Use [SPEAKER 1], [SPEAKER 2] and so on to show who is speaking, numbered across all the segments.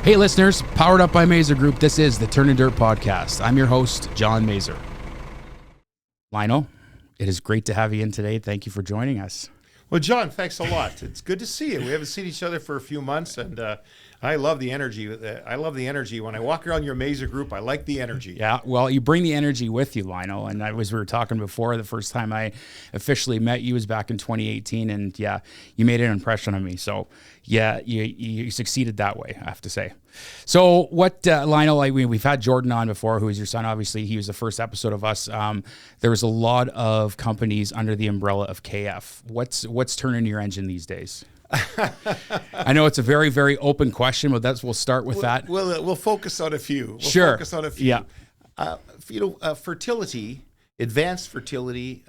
[SPEAKER 1] Hey listeners, powered up by Mazer Group, this is the Turnin Dirt Podcast. I'm your host, John Mazer. Lionel, it is great to have you in today. Thank you for joining us.
[SPEAKER 2] Well, John, thanks a lot. It's good to see you. We haven't seen each other for a few months, and I love the energy. I love the energy. When I walk around your Mazer Group, I like the energy.
[SPEAKER 1] Yeah, well, you bring the energy with you, Lionel. And we were talking before, the first time I officially met you was back in 2018, and yeah, you made an impression on me. So yeah, you succeeded that way, I have to say. So what, Lionel, we've had Jordan on before, who is your son. Obviously, he was the first episode of us. There was a lot of companies under the umbrella of KF. What's turning your engine these days? I know it's a very, very open question, but we'll start with that.
[SPEAKER 2] We'll focus on a few.
[SPEAKER 1] Sure.
[SPEAKER 2] Focus on a few.
[SPEAKER 1] Yeah.
[SPEAKER 2] Fertility, advanced fertility,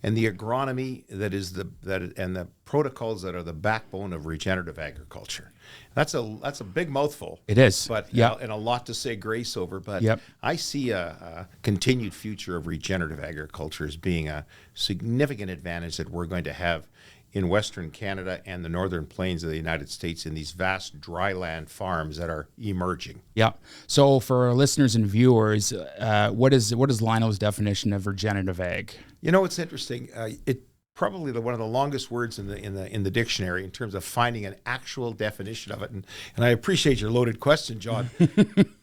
[SPEAKER 2] and the agronomy and the protocols that are the backbone of regenerative agriculture. That's a big mouthful.
[SPEAKER 1] It is.
[SPEAKER 2] But
[SPEAKER 1] yeah,
[SPEAKER 2] and a lot to say grace over. But
[SPEAKER 1] yep.
[SPEAKER 2] I see a continued future of regenerative agriculture as being a significant advantage that we're going to have in Western Canada and the northern plains of the United States in these vast dryland farms that are emerging.
[SPEAKER 1] Yeah. So for our listeners and viewers, what is Lionel's definition of regenerative ag?
[SPEAKER 2] You know, it's interesting. It probably one of the longest words in the dictionary in terms of finding an actual definition of it. And I appreciate your loaded question, John.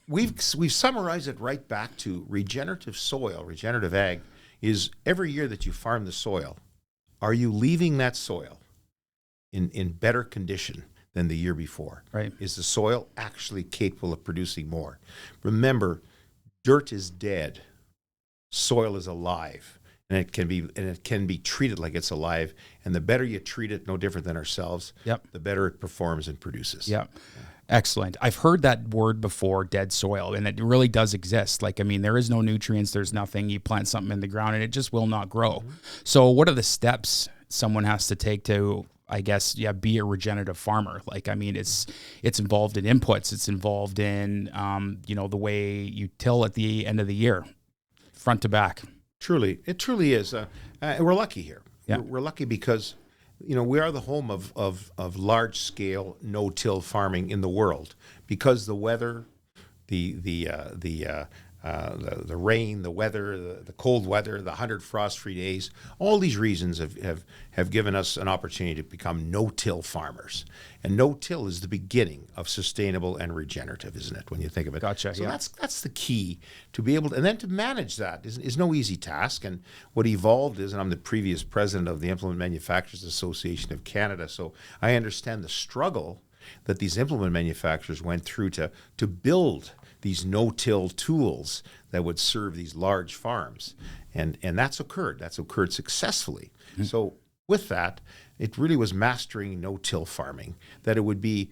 [SPEAKER 2] We've summarized it right back to regenerative soil. Regenerative ag is every year that you farm the soil, are you leaving that soil in better condition than the year before?
[SPEAKER 1] Right.
[SPEAKER 2] Is the soil actually capable of producing more? Remember, dirt is dead, soil is alive, and it can be treated like it's alive. And the better you treat it, no different than ourselves,
[SPEAKER 1] yep,
[SPEAKER 2] the better it performs and produces.
[SPEAKER 1] Yep. Excellent. I've heard that word before, dead soil, and it really does exist. There is no nutrients, there's nothing. You plant something in the ground and it just will not grow. Mm-hmm. So what are the steps someone has to take to, I guess, be a regenerative farmer? It's involved in inputs. It's involved in, the way you till at the end of the year, front to back.
[SPEAKER 2] It truly is. We're lucky here.
[SPEAKER 1] Yeah.
[SPEAKER 2] We're lucky because we are the home of large-scale no-till farming in the world because the weather, the rain, the weather, the cold weather, the 100 frost-free days, all these reasons have given us an opportunity to become no-till farmers. And no-till is the beginning of sustainable and regenerative, isn't it, when you think of it?
[SPEAKER 1] Gotcha,
[SPEAKER 2] so
[SPEAKER 1] yeah.
[SPEAKER 2] That's the key to be able to, and then to manage that is no easy task. And what evolved is, and I'm the previous president of the Implement Manufacturers Association of Canada, so I understand the struggle that these implement manufacturers went through to build these no-till tools that would serve these large farms. And that's occurred. That's occurred successfully. Mm-hmm. So with that, it really was mastering no-till farming, that it would be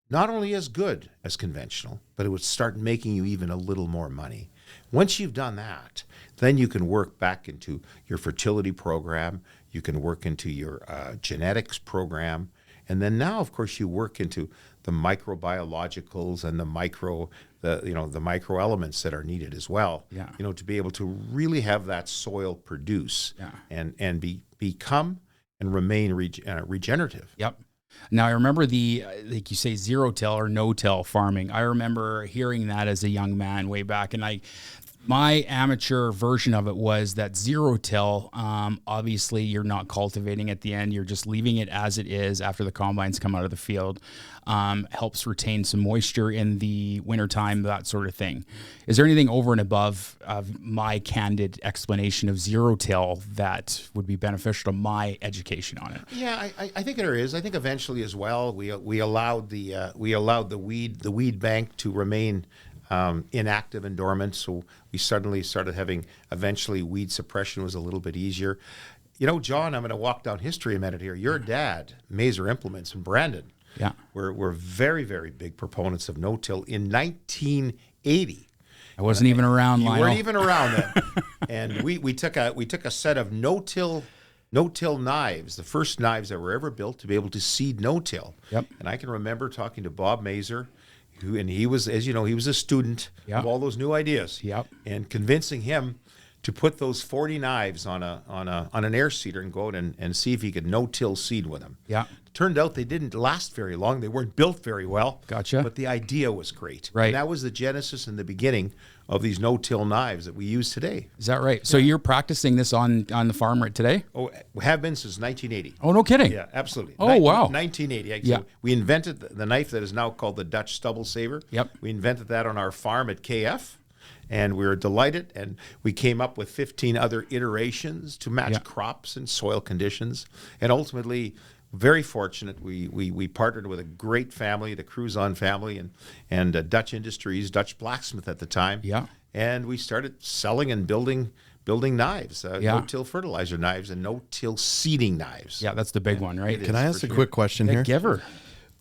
[SPEAKER 2] not only as good as conventional, but it would start making you even a little more money. Once you've done that, then you can work back into your fertility program, you can work into your genetics program, and then now, of course, you work into the microbiologicals and the micro elements that are needed as well.
[SPEAKER 1] Yeah.
[SPEAKER 2] To be able to really have that soil produce,
[SPEAKER 1] yeah,
[SPEAKER 2] and become and remain regenerative.
[SPEAKER 1] Yep. Now I remember like you say, zero-till or no-till farming. I remember hearing that as a young man way back, and my amateur version of it was that zero-till, obviously you're not cultivating at the end. You're just leaving it as it is after the combines come out of the field. Helps retain some moisture in the wintertime, that sort of thing. Is there anything over and above my candid explanation of zero-till that would be beneficial to my education on it?
[SPEAKER 2] Yeah, I think there is. I think eventually as well, we allowed the weed bank to remain inactive and dormant, so we suddenly started having, eventually weed suppression was a little bit easier. John, I'm going to walk down history a minute here. Your dad, Mazer Implements in Brandon,
[SPEAKER 1] yeah,
[SPEAKER 2] were very, very big proponents of no-till in 1980.
[SPEAKER 1] I wasn't even around,
[SPEAKER 2] You
[SPEAKER 1] Lionel.
[SPEAKER 2] weren't even around then. And we took a set of no-till knives, the first knives that were ever built to be able to seed no-till.
[SPEAKER 1] Yep.
[SPEAKER 2] And I can remember talking to Bob Mazer, and he was, as you know, he was a student
[SPEAKER 1] Yep.
[SPEAKER 2] of all those new ideas.
[SPEAKER 1] Yep.
[SPEAKER 2] And convincing him to put those 40 knives on an air seeder and go out and see if he could no-till seed with them.
[SPEAKER 1] Yeah.
[SPEAKER 2] Turned out they didn't last very long. They weren't built very well.
[SPEAKER 1] Gotcha.
[SPEAKER 2] But the idea was great.
[SPEAKER 1] Right.
[SPEAKER 2] And that was the genesis and the beginning of these no-till knives that we use today.
[SPEAKER 1] Is that right? So you're practicing this on the farm right today?
[SPEAKER 2] Oh, we have been since 1980.
[SPEAKER 1] Oh, no kidding.
[SPEAKER 2] Yeah, absolutely.
[SPEAKER 1] Oh, wow.
[SPEAKER 2] 1980.
[SPEAKER 1] Yeah.
[SPEAKER 2] We invented the knife that is now called the Dutch stubble saver.
[SPEAKER 1] Yep.
[SPEAKER 2] We invented that on our farm at KF. And we were delighted, and we came up with 15 other iterations to match crops and soil conditions. And ultimately, very fortunate, we partnered with a great family, the Cruzon family, and Dutch Industries, Dutch Blacksmith at the time.
[SPEAKER 1] Yeah.
[SPEAKER 2] And we started selling and building knives, no-till fertilizer knives and no-till seeding knives.
[SPEAKER 1] Yeah, that's the big one, right?
[SPEAKER 3] Can I ask a quick question here?
[SPEAKER 1] Giver.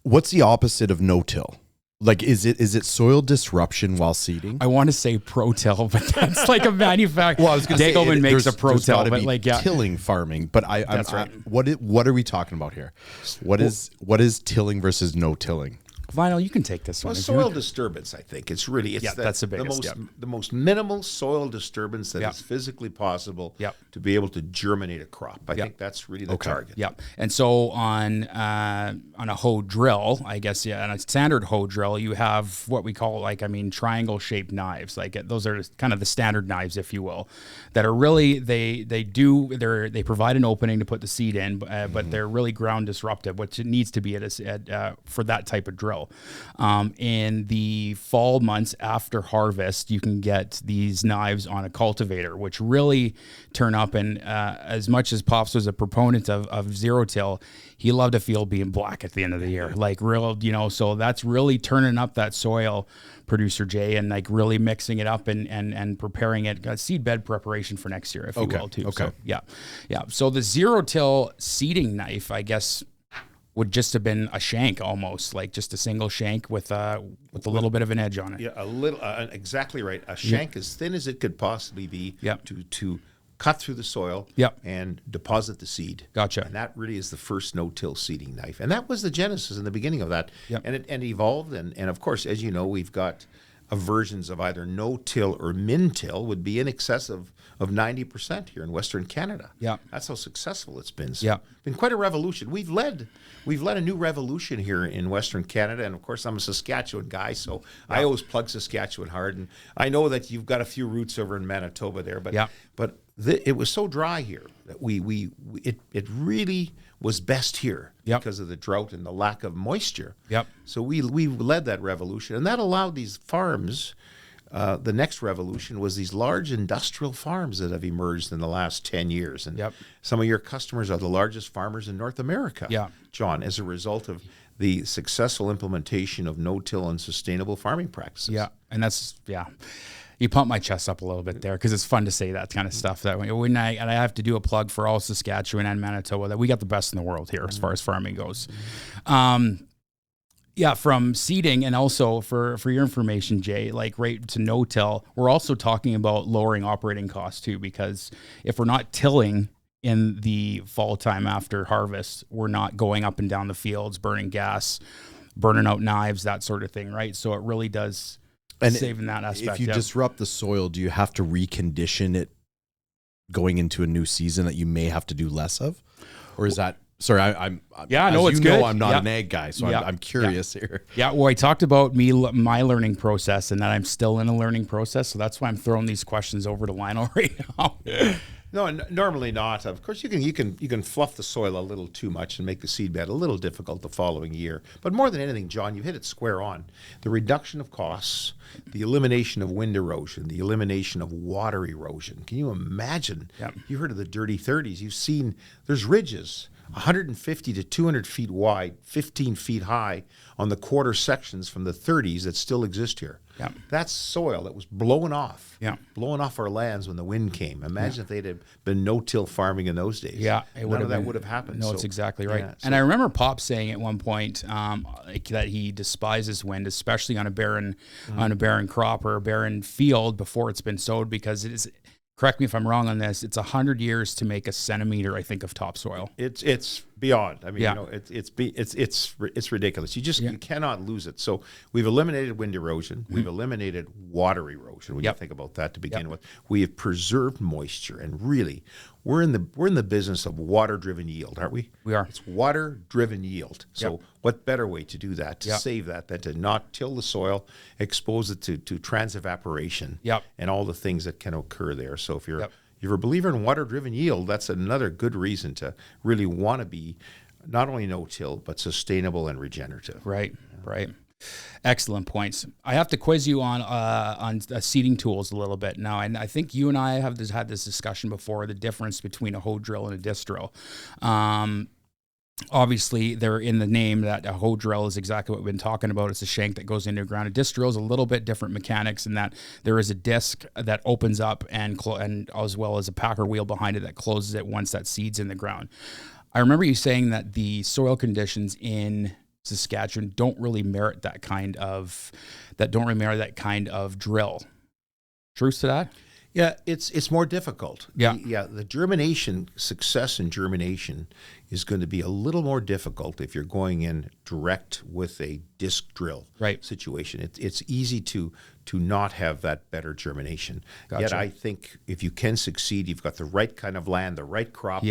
[SPEAKER 3] What's the opposite of no-till? Like, is it soil disruption while seeding?
[SPEAKER 1] I want to say pro-till, but that's like a manufacturer.
[SPEAKER 3] Well, I was going to say
[SPEAKER 1] Dagelman makes a
[SPEAKER 3] there's
[SPEAKER 1] pro-till,
[SPEAKER 3] gotta
[SPEAKER 1] but
[SPEAKER 3] be
[SPEAKER 1] like
[SPEAKER 3] tilling farming. But
[SPEAKER 1] That's right.
[SPEAKER 3] What are we talking about here? What is tilling versus no tilling?
[SPEAKER 1] Lionel, you can take this one.
[SPEAKER 2] Well,
[SPEAKER 1] if you
[SPEAKER 2] soil
[SPEAKER 1] want.
[SPEAKER 2] disturbance, I think. It's
[SPEAKER 1] that's the biggest,
[SPEAKER 2] the most minimal soil disturbance that is physically possible to be able to germinate a crop. I think that's really the target.
[SPEAKER 1] Yeah. And so on a hoe drill, I guess, on a standard hoe drill, you have what we call triangle shaped knives. Like those are kind of the standard knives, if you will, that are really, they provide an opening to put the seed in, but they're really ground disruptive, which it needs to be for that type of drill. In the fall months after harvest, you can get these knives on a cultivator, which really turn up. And as much as Pops was a proponent of zero till, he loved a field being black at the end of the year, like real, so that's really turning up that soil, Producer Jay, and like really mixing it up and preparing it, seed bed preparation for next year, if you will, too.
[SPEAKER 3] Okay.
[SPEAKER 1] So, yeah. So the zero till seeding knife, I guess, would just have been a shank, almost like just a single shank with a little bit of an edge on it.
[SPEAKER 2] Yeah, a little, exactly right. A shank as thin as it could possibly be to cut through the soil and deposit the seed.
[SPEAKER 1] Gotcha.
[SPEAKER 2] And that really is the first no-till seeding knife. And that was the genesis in the beginning of that.
[SPEAKER 1] Yep.
[SPEAKER 2] And it evolved. And of course, as you know, we've got versions of either no-till or min-till would be in excess of 90% here in Western Canada.
[SPEAKER 1] Yeah.
[SPEAKER 2] That's how successful it's been. So
[SPEAKER 1] Yeah.
[SPEAKER 2] been quite a revolution. We've led a new revolution here in Western Canada, and of course I'm a Saskatchewan guy, so I always plug Saskatchewan hard. And I know that you've got a few roots over in Manitoba there, but it was so dry here that it really was best here because of the drought and the lack of moisture.
[SPEAKER 1] Yep.
[SPEAKER 2] So we led that revolution, and that allowed these farms. The next revolution was these large industrial farms that have emerged in the last 10 years. And some of your customers are the largest farmers in North America, John, as a result of the successful implementation of no-till and sustainable farming practices.
[SPEAKER 1] Yeah, and you pump my chest up a little bit there because it's fun to say that kind of stuff. That when I have to do a plug for all Saskatchewan and Manitoba, that we got the best in the world here as far as farming goes. From seeding, and also for your information, Jay, like right to no-till, we're also talking about lowering operating costs too, because if we're not tilling in the fall time after harvest, we're not going up and down the fields, burning gas, burning out knives, that sort of thing, right? So it really does save in that aspect.
[SPEAKER 3] If you disrupt the soil, do you have to recondition it going into a new season that you may have to do less of? Or is that... Sorry, I'm.
[SPEAKER 1] Yeah, no, it's
[SPEAKER 3] good.
[SPEAKER 1] good.
[SPEAKER 3] I'm not an ag guy, so I'm curious here. Yeah,
[SPEAKER 1] well, I talked about my learning process, and that I'm still in a learning process, so that's why I'm throwing these questions over to Lionel right now.
[SPEAKER 2] No, normally not. Of course, you can fluff the soil a little too much and make the seed bed a little difficult the following year. But more than anything, John, you hit it square on. The reduction of costs, the elimination of wind erosion, the elimination of water erosion. Can you imagine?
[SPEAKER 1] Yep.
[SPEAKER 2] You heard of the dirty 30s. You've seen there's ridges 150 to 200 feet wide, 15 feet high on the quarter sections from the 30s that still exist here.
[SPEAKER 1] Yeah.
[SPEAKER 2] That's soil that was blowing off our lands when the wind came. Imagine if they'd have been no-till farming in those days.
[SPEAKER 1] Yeah,
[SPEAKER 2] none of that would have happened.
[SPEAKER 1] No,
[SPEAKER 2] so,
[SPEAKER 1] it's exactly right.
[SPEAKER 2] Yeah,
[SPEAKER 1] and I remember Pop saying at one point that he despises wind, especially on a barren crop or a barren field before it's been sowed, because it is. Correct me if I'm wrong on this. It's 100 years to make a centimeter, I think, of topsoil.
[SPEAKER 2] It's beyond. I mean,
[SPEAKER 1] Yeah.
[SPEAKER 2] you know, it's ridiculous. You cannot lose it. So we've eliminated wind erosion. We've eliminated water erosion. When you think about that to begin with, we have preserved moisture, and really, we're in the business of water-driven yield, aren't we?
[SPEAKER 1] We are.
[SPEAKER 2] It's water-driven yield. So what better way to do that, to save that, than to not till the soil, expose it to transevaporation, and all the things that can occur there. So if you're a believer in water-driven yield, that's another good reason to really want to be not only no-till, but sustainable and regenerative.
[SPEAKER 1] Right. Excellent points. I have to quiz you on seeding tools a little bit now, and I think you and I have had this discussion before, the difference between a hoe drill and a disc drill. Obviously, they're in the name that a hoe drill is exactly what we've been talking about. It's a shank that goes into the ground. A disc drill is a little bit different mechanics in that there is a disc that opens up and as well as a packer wheel behind it that closes it once that seed's in the ground. I remember you saying that the soil conditions in Saskatchewan don't really merit that kind of drill. Truth to that?
[SPEAKER 2] Yeah, it's more difficult.
[SPEAKER 1] Yeah.
[SPEAKER 2] The germination, success in germination is going to be a little more difficult if you're going in direct with a disc drill situation. It's easy to not have that better germination.
[SPEAKER 1] Gotcha.
[SPEAKER 2] Yet I think if you can succeed, you've got the right kind of land, the right crop,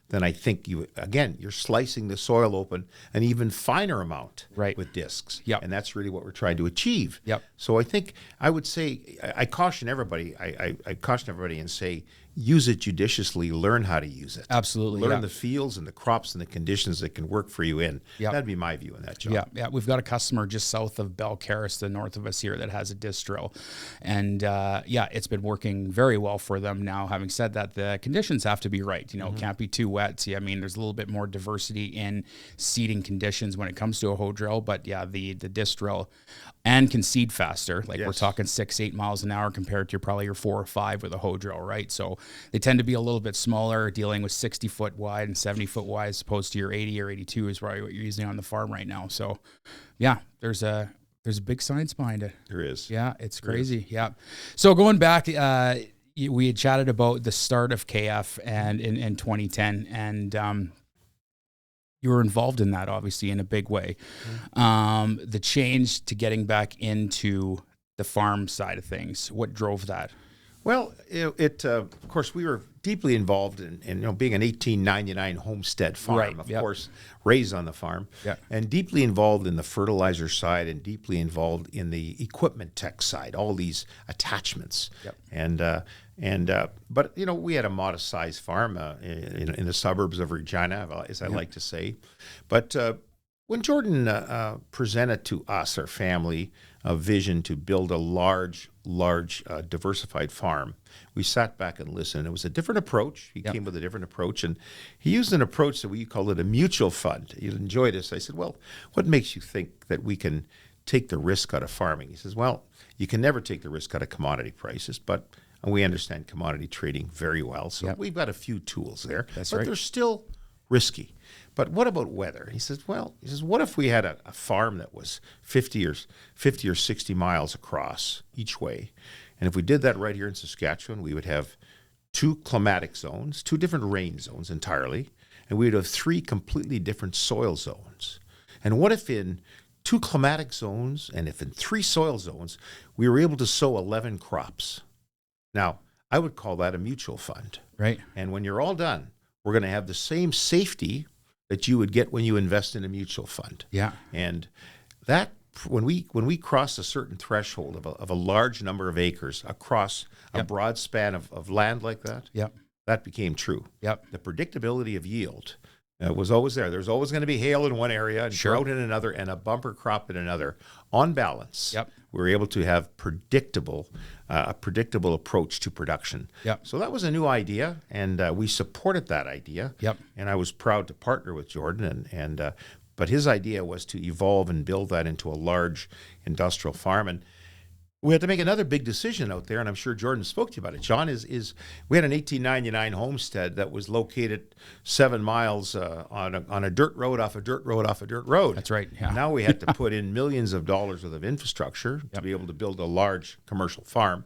[SPEAKER 2] then I think you're slicing the soil open an even finer amount with discs. And that's really what we're trying to achieve. So I would say, I caution everybody, I caution everybody and say, use it judiciously, learn how to use it.
[SPEAKER 1] Absolutely.
[SPEAKER 2] Learn the fields and the crops and the conditions that can work for you in. That'd be my view on that, John.
[SPEAKER 1] Yeah. We've got a customer just south of Belcaris, the north of us here, that has a disc drill. And it's been working very well for them now. Having said that, the conditions have to be right. You know, it can't be too wet. See, I mean, there's a little bit more diversity in seeding conditions when it comes to a hoe drill. But the disc drill and can seed faster. Like we're talking 6-8 miles an hour compared to probably your 4 or 5 with a hoe drill, right? So they tend to be a little bit smaller, dealing with 60 foot wide and 70 foot wide, as opposed to your 80 or 82 is probably what you're using on the farm right now. So there's a big science behind it.
[SPEAKER 2] There is.
[SPEAKER 1] Yeah, it's crazy. Yeah. So going back, we had chatted about the start of KF and in 2010, and you were involved in that, obviously, in a big way. The change to getting back into the farm side of things, what drove that?
[SPEAKER 2] Well, of course, we were deeply involved in being an 1899 homestead farm, of course, raised on the farm, and deeply involved in the fertilizer side and deeply involved in the equipment tech side, all these attachments. But we had a modest sized farm in the suburbs of Regina, as I like to say. But when Jordan presented to us, our family, a vision to build a large diversified farm, we sat back and listened. It was a different approach. He came with a different approach, and he used an approach that we called it a mutual fund. You'll enjoy this. I said, well, what makes you think that we can take the risk out of farming? He says, well, you can never take the risk out of commodity prices, but we understand commodity trading very well. So we've got a few tools there, but they're still risky. But what about weather? He says, what if we had a farm that was 50 or 60 miles across each way? And if we did that right here in Saskatchewan, we would have 2 climatic zones, 2 different rain zones entirely, and we would have 3 completely different soil zones. And what if in 2 climatic zones and if in 3 soil zones, we were able to sow 11 crops? Now, I would call that a mutual fund.
[SPEAKER 1] Right.
[SPEAKER 2] And when you're all done, we're going to have the same safety that you would get when you invest in a mutual fund. Yeah. And that, when we crossed a certain threshold of a large number of acres across a broad span of land like that, that became true. The predictability of yield was always there. There's always going to be hail in one area and drought in another and a bumper crop in another. On balance, we were able to have a predictable approach to production. So that was a new idea, and we supported that idea. And I was proud to partner with Jordan. But his idea was to evolve and build that into a large industrial farm. And we had to make another big decision out there, and I'm sure Jordan spoke to you about it. John, we had an 1899 homestead that was located 7 miles on a dirt road off a dirt road off a dirt road.
[SPEAKER 1] That's right. Yeah.
[SPEAKER 2] Now we had to put in millions of dollars worth of infrastructure to be able to build a large commercial farm.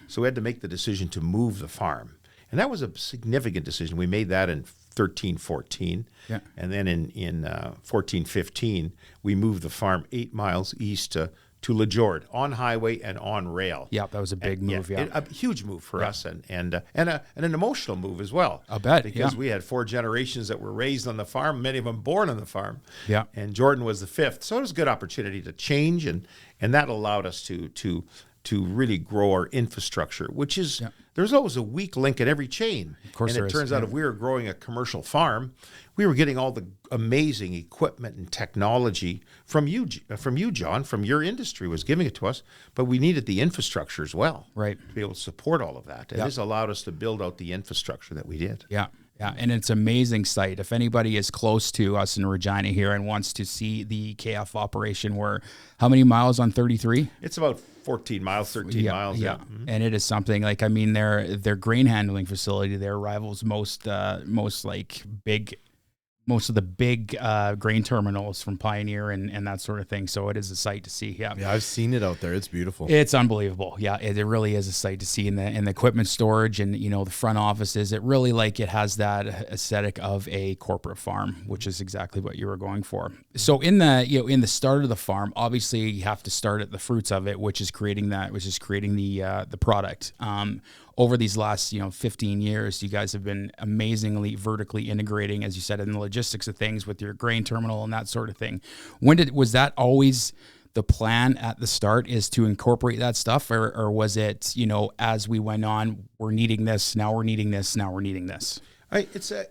[SPEAKER 2] So we had to make the decision to move the farm. And that was a significant decision. We made that in 13, 14.
[SPEAKER 1] Yeah.
[SPEAKER 2] And then in 14, 15, we moved the farm 8 miles east to LeJord on highway and on rail.
[SPEAKER 1] Yeah, that was a big move. Yeah,
[SPEAKER 2] a huge move for us, and an emotional move as well.
[SPEAKER 1] I bet,
[SPEAKER 2] because
[SPEAKER 1] yeah.
[SPEAKER 2] we had 4 generations that were raised on the farm, many of them born on the farm.
[SPEAKER 1] Yeah.
[SPEAKER 2] And Jordan was the 5th, so it was a good opportunity to change, and that allowed us to really grow our infrastructure, which is there's always a weak link in every chain.
[SPEAKER 1] Of course,
[SPEAKER 2] and it turns out if we were growing a commercial farm, we were getting all the amazing equipment and technology from you, John, from your industry was giving it to us, but we needed the infrastructure as well,
[SPEAKER 1] right,
[SPEAKER 2] to be able to support all of that. And this allowed us to build out the infrastructure that we did.
[SPEAKER 1] Yeah. Yeah, and it's an amazing site. If anybody is close to us in Regina here and wants to see the KF operation, we're how many miles on 33?
[SPEAKER 2] It's about 14 miles, 13 miles.
[SPEAKER 1] Yeah. And it is something like, I mean, their grain handling facility there rivals most of the big grain terminals from Pioneer and that sort of thing. So it is a sight to see. Yeah.
[SPEAKER 3] Yeah, I've seen it out there. It's beautiful.
[SPEAKER 1] It's unbelievable. Yeah, it really is a sight to see in the equipment storage and, you know, the front offices. It really it has that aesthetic of a corporate farm, which is exactly what you were going for. So in the start of the farm, obviously you have to start at the fruits of it, which is creating the product. Over these last 15 years, you guys have been amazingly vertically integrating, as you said, in the logistics of things with your grain terminal and that sort of thing. Was that always the plan at the start, is to incorporate that stuff, or was it, as we went on, we're needing this, now we're needing this, now we're needing this?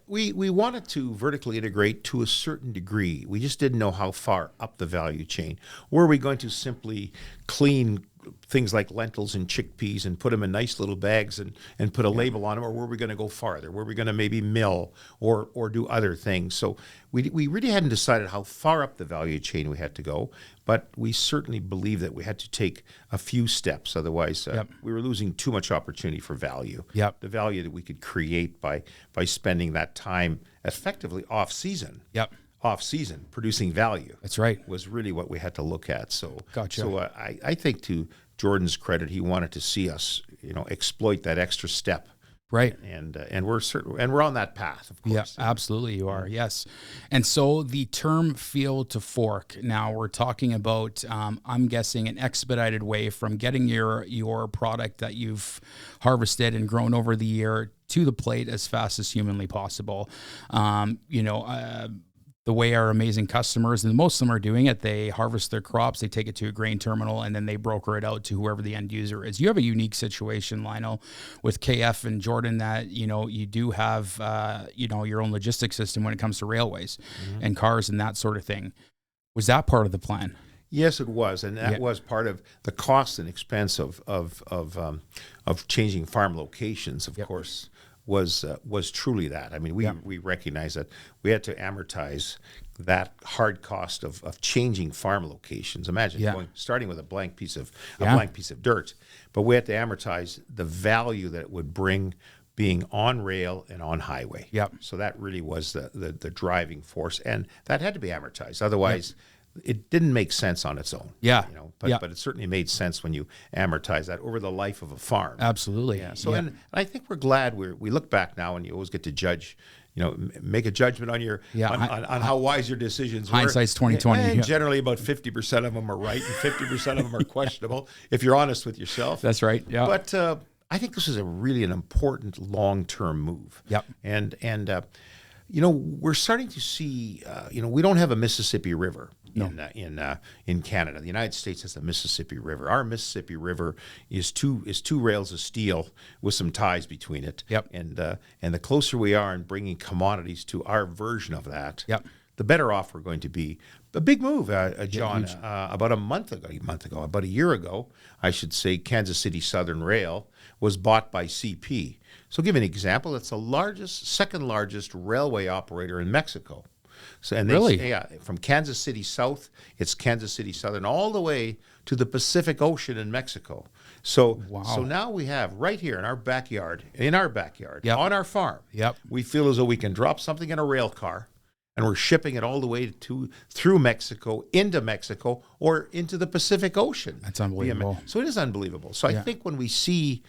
[SPEAKER 2] We wanted to vertically integrate to a certain degree. We just didn't know how far up the value chain. Were we going to simply clean things like lentils and chickpeas and put them in nice little bags and put a label on them, or were we going to go farther? Were we going to maybe mill or do other things? So we really hadn't decided how far up the value chain we had to go, but we certainly believed that we had to take a few steps. Otherwise, we were losing too much opportunity for value.
[SPEAKER 1] Yep.
[SPEAKER 2] The value that we could create by spending that time effectively off season.
[SPEAKER 1] Yep.
[SPEAKER 2] Off-season, producing value.
[SPEAKER 1] That's right.
[SPEAKER 2] Was really what we had to look at. So,
[SPEAKER 1] gotcha.
[SPEAKER 2] So I think, to Jordan's credit, he wanted to see us, exploit that extra step.
[SPEAKER 1] Right.
[SPEAKER 2] And we're on that path, of course.
[SPEAKER 1] Yeah, absolutely you are. Yes. And so the term field to fork, now we're talking about, I'm guessing, an expedited way from getting your product that you've harvested and grown over the year to the plate as fast as humanly possible. The way our amazing customers, and most of them are doing it, they harvest their crops, they take it to a grain terminal, and then they broker it out to whoever the end user is. You have a unique situation, Lionel, with KF and Jordan, that, you do have, your own logistics system when it comes to railways and cars and that sort of thing. Was that part of the plan?
[SPEAKER 2] Yes, it was, and that was part of the cost and expense of changing farm locations, of course. Was truly that. I mean, we recognize that we had to amortize that hard cost of changing farm locations. Imagine starting with a blank piece of dirt, but we had to amortize the value that it would bring being on rail and on highway.
[SPEAKER 1] Yep.
[SPEAKER 2] So that really was the driving force, and that had to be amortized. Otherwise, it didn't make sense on its own.
[SPEAKER 1] Yeah.
[SPEAKER 2] But it certainly made sense when you amortize that over the life of a farm.
[SPEAKER 1] Absolutely.
[SPEAKER 2] Yeah. So and I think we're glad we look back now, and you always get to judge, make a judgment on your on how wise your decisions were.
[SPEAKER 1] Hindsight's 2020.
[SPEAKER 2] And generally about 50% of them are right and 50% of them are questionable if you're honest with yourself.
[SPEAKER 1] That's right. Yeah.
[SPEAKER 2] But I think this is really an important long-term move.
[SPEAKER 1] Yep.
[SPEAKER 2] And we're starting to see, we don't have a Mississippi River in Canada. The United States has the Mississippi River. Our Mississippi River is two rails of steel with some ties between it.
[SPEAKER 1] Yep.
[SPEAKER 2] And the closer we are in bringing commodities to our version of that, the better off we're going to be. A big move, John. About about a year ago, I should say, Kansas City Southern Rail was bought by CP. So, give an example. It's the second largest railway operator in Mexico. So, and
[SPEAKER 1] really,
[SPEAKER 2] from Kansas City South, it's Kansas City Southern, all the way to the Pacific Ocean in Mexico. So, so now we have right here in our backyard, on our farm.
[SPEAKER 1] Yep.
[SPEAKER 2] We feel as though we can drop something in a rail car, and we're shipping it all the way through Mexico, into Mexico, or into the Pacific Ocean.
[SPEAKER 1] That's unbelievable.
[SPEAKER 2] So it is unbelievable. So I think when we see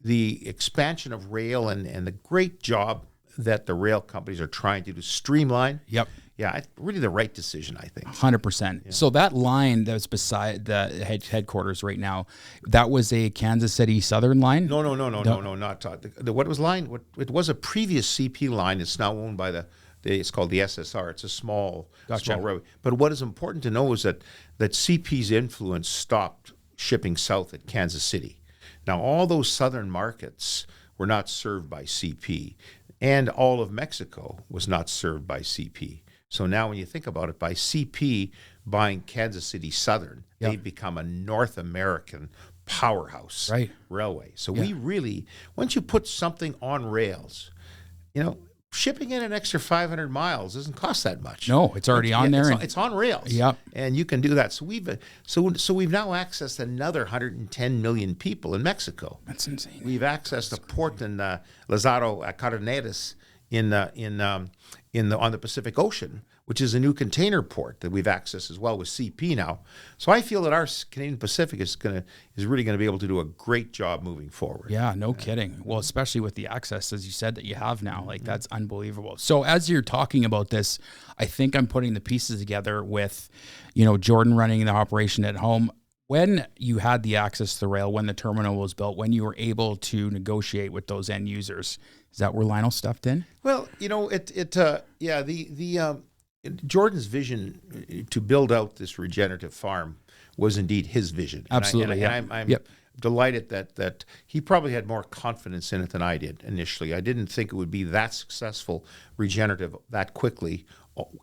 [SPEAKER 2] the expansion of rail and the great job that the rail companies are trying to do streamline.
[SPEAKER 1] Yep.
[SPEAKER 2] Yeah, really the right decision, I think.
[SPEAKER 1] 100%. So that line that's beside the headquarters right now, that was a Kansas City Southern line?
[SPEAKER 2] No, not what was line? It was a previous CP line. It's now owned by it's called the SSR. It's a small railway. But what is important to know is that CP's influence stopped shipping south at Kansas City. Now, all those southern markets were not served by CP, and all of Mexico was not served by CP. So now when you think about it, by CP buying Kansas City Southern, they've become a North American powerhouse railway. So we really, once you put something on rails, shipping in an extra 500 miles doesn't cost that much.
[SPEAKER 1] No, it's already on there.
[SPEAKER 2] It's on rails.
[SPEAKER 1] Yep.
[SPEAKER 2] And you can do that. So we've now accessed another 110 million people in Mexico.
[SPEAKER 1] That's insane.
[SPEAKER 2] We've accessed a port in Lázaro Cárdenas on the Pacific Ocean, which is a new container port that we've accessed as well with CP now. So I feel that our Canadian Pacific is really going to be able to do a great job moving forward.
[SPEAKER 1] Yeah, no kidding. Well, especially with the access, as you said, that you have now, like that's unbelievable. So as you're talking about this, I think I'm putting the pieces together with, Jordan running the operation at home. When you had the access to the rail, when the terminal was built, when you were able to negotiate with those end users, is that where Lionel stepped in?
[SPEAKER 2] Well, Jordan's vision to build out this regenerative farm was indeed his vision.
[SPEAKER 1] Absolutely.
[SPEAKER 2] I'm delighted that he probably had more confidence in it than I did initially. I didn't think it would be that successful regenerative that quickly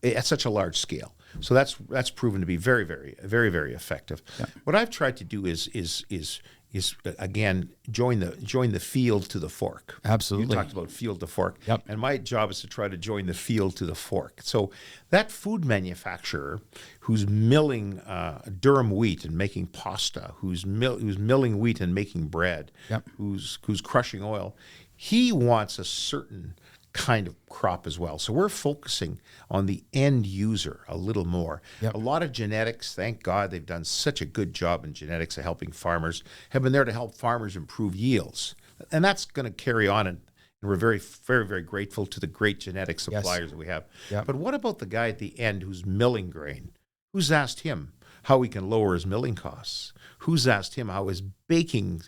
[SPEAKER 2] at such a large scale. So that's proven to be very, very, very, very effective. Yeah. What I've tried to do is again join the field to the fork.
[SPEAKER 1] Absolutely.
[SPEAKER 2] You talked about field to fork.
[SPEAKER 1] Yep.
[SPEAKER 2] And my job is to try to join the field to the fork. So that food manufacturer who's milling durum wheat and making pasta, who's milling wheat and making bread, who's crushing oil, he wants a certain kind of crop as well. So we're focusing on the end user a little more. Yep. A lot of genetics, thank God they've done such a good job in genetics of helping farmers, have been there to help farmers improve yields. And that's going to carry on, and we're very, very, very grateful to the great genetic suppliers that we have. Yep. But what about the guy at the end who's milling grain? Who's asked him how he can lower his milling costs? Who's asked him how his baking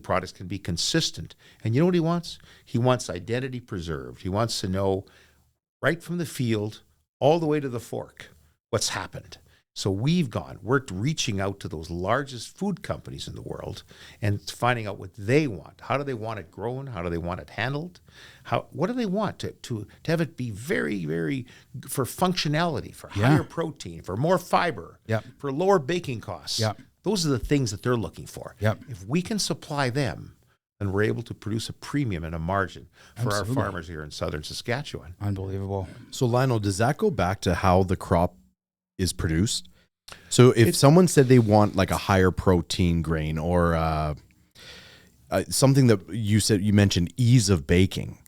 [SPEAKER 2] products can be consistent? And you know what he wants? He wants identity preserved. He wants to know right from the field all the way to the fork what's happened. So we're reaching out to those largest food companies in the world and finding out what they want. How do they want it grown? How do they want it handled? What do they want to have it be very, very for functionality, for higher protein, for more fiber, for lower baking costs? Those are the things that they're looking for. If we can supply them, then we're able to produce a premium and a margin for our farmers here in southern Saskatchewan.
[SPEAKER 1] Unbelievable.
[SPEAKER 3] So Lionel, does that go back to how the crop is produced? So if someone said they want like a higher protein grain or something that you mentioned ease of baking,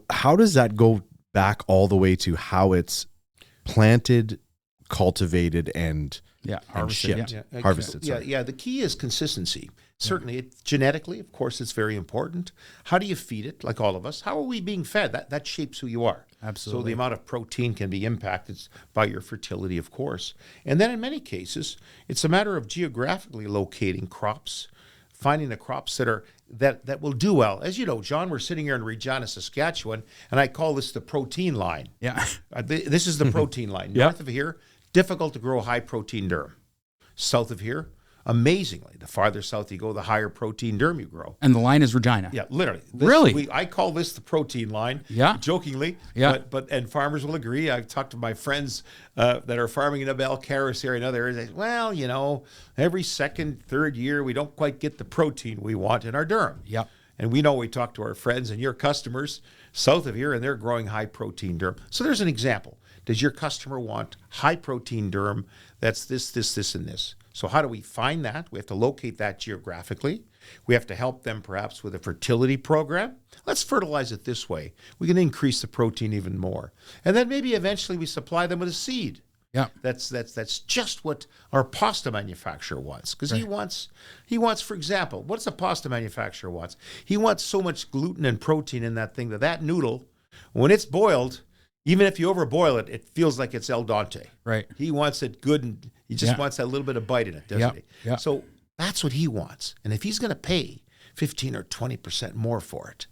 [SPEAKER 3] how does that go back all the way to how it's planted, cultivated, and shipped, harvested?
[SPEAKER 2] The key is consistency. Certainly, genetically, of course, it's very important. How do you feed it, like all of us? How are we being fed? That shapes who you are.
[SPEAKER 1] Absolutely.
[SPEAKER 2] So the amount of protein can be impacted by your fertility, of course. And then in many cases, it's a matter of geographically locating crops, finding the crops that will do well. As you know, John, we're sitting here in Regina, Saskatchewan, and I call this the protein line.
[SPEAKER 1] Yeah.
[SPEAKER 2] This is the protein line. North of here, difficult to grow high protein durum. South of here, amazingly, the farther south you go, the higher protein durum you grow.
[SPEAKER 1] And the line is Regina.
[SPEAKER 2] Yeah, literally.
[SPEAKER 1] Really?
[SPEAKER 2] I call this the protein line.
[SPEAKER 1] Yeah.
[SPEAKER 2] Jokingly.
[SPEAKER 1] Yeah.
[SPEAKER 2] But farmers will agree. I've talked to my friends that are farming in the Belcaris area and other areas. They say, well, every second, third year, we don't quite get the protein we want in our durum.
[SPEAKER 1] Yeah.
[SPEAKER 2] And we talk to our friends and your customers south of here, and they're growing high protein durum. So there's an example. Does your customer want high protein durum that's this, and this? So how do we find that? We have to locate that geographically. We have to help them perhaps with a fertility program. Let's fertilize it this way. We can increase the protein even more. And then maybe eventually we supply them with a seed.
[SPEAKER 1] Yeah.
[SPEAKER 2] That's just what our pasta manufacturer wants. Because he wants, for example, what's a pasta manufacturer wants? He wants so much gluten and protein in that thing that noodle, when it's boiled, even if you overboil it, it feels like it's el dente.
[SPEAKER 1] Right.
[SPEAKER 2] He wants it good, and he just wants that little bit of bite in it, doesn't he?
[SPEAKER 1] Yeah.
[SPEAKER 2] So that's what he wants. And if he's going to pay 15 or 20% more for it,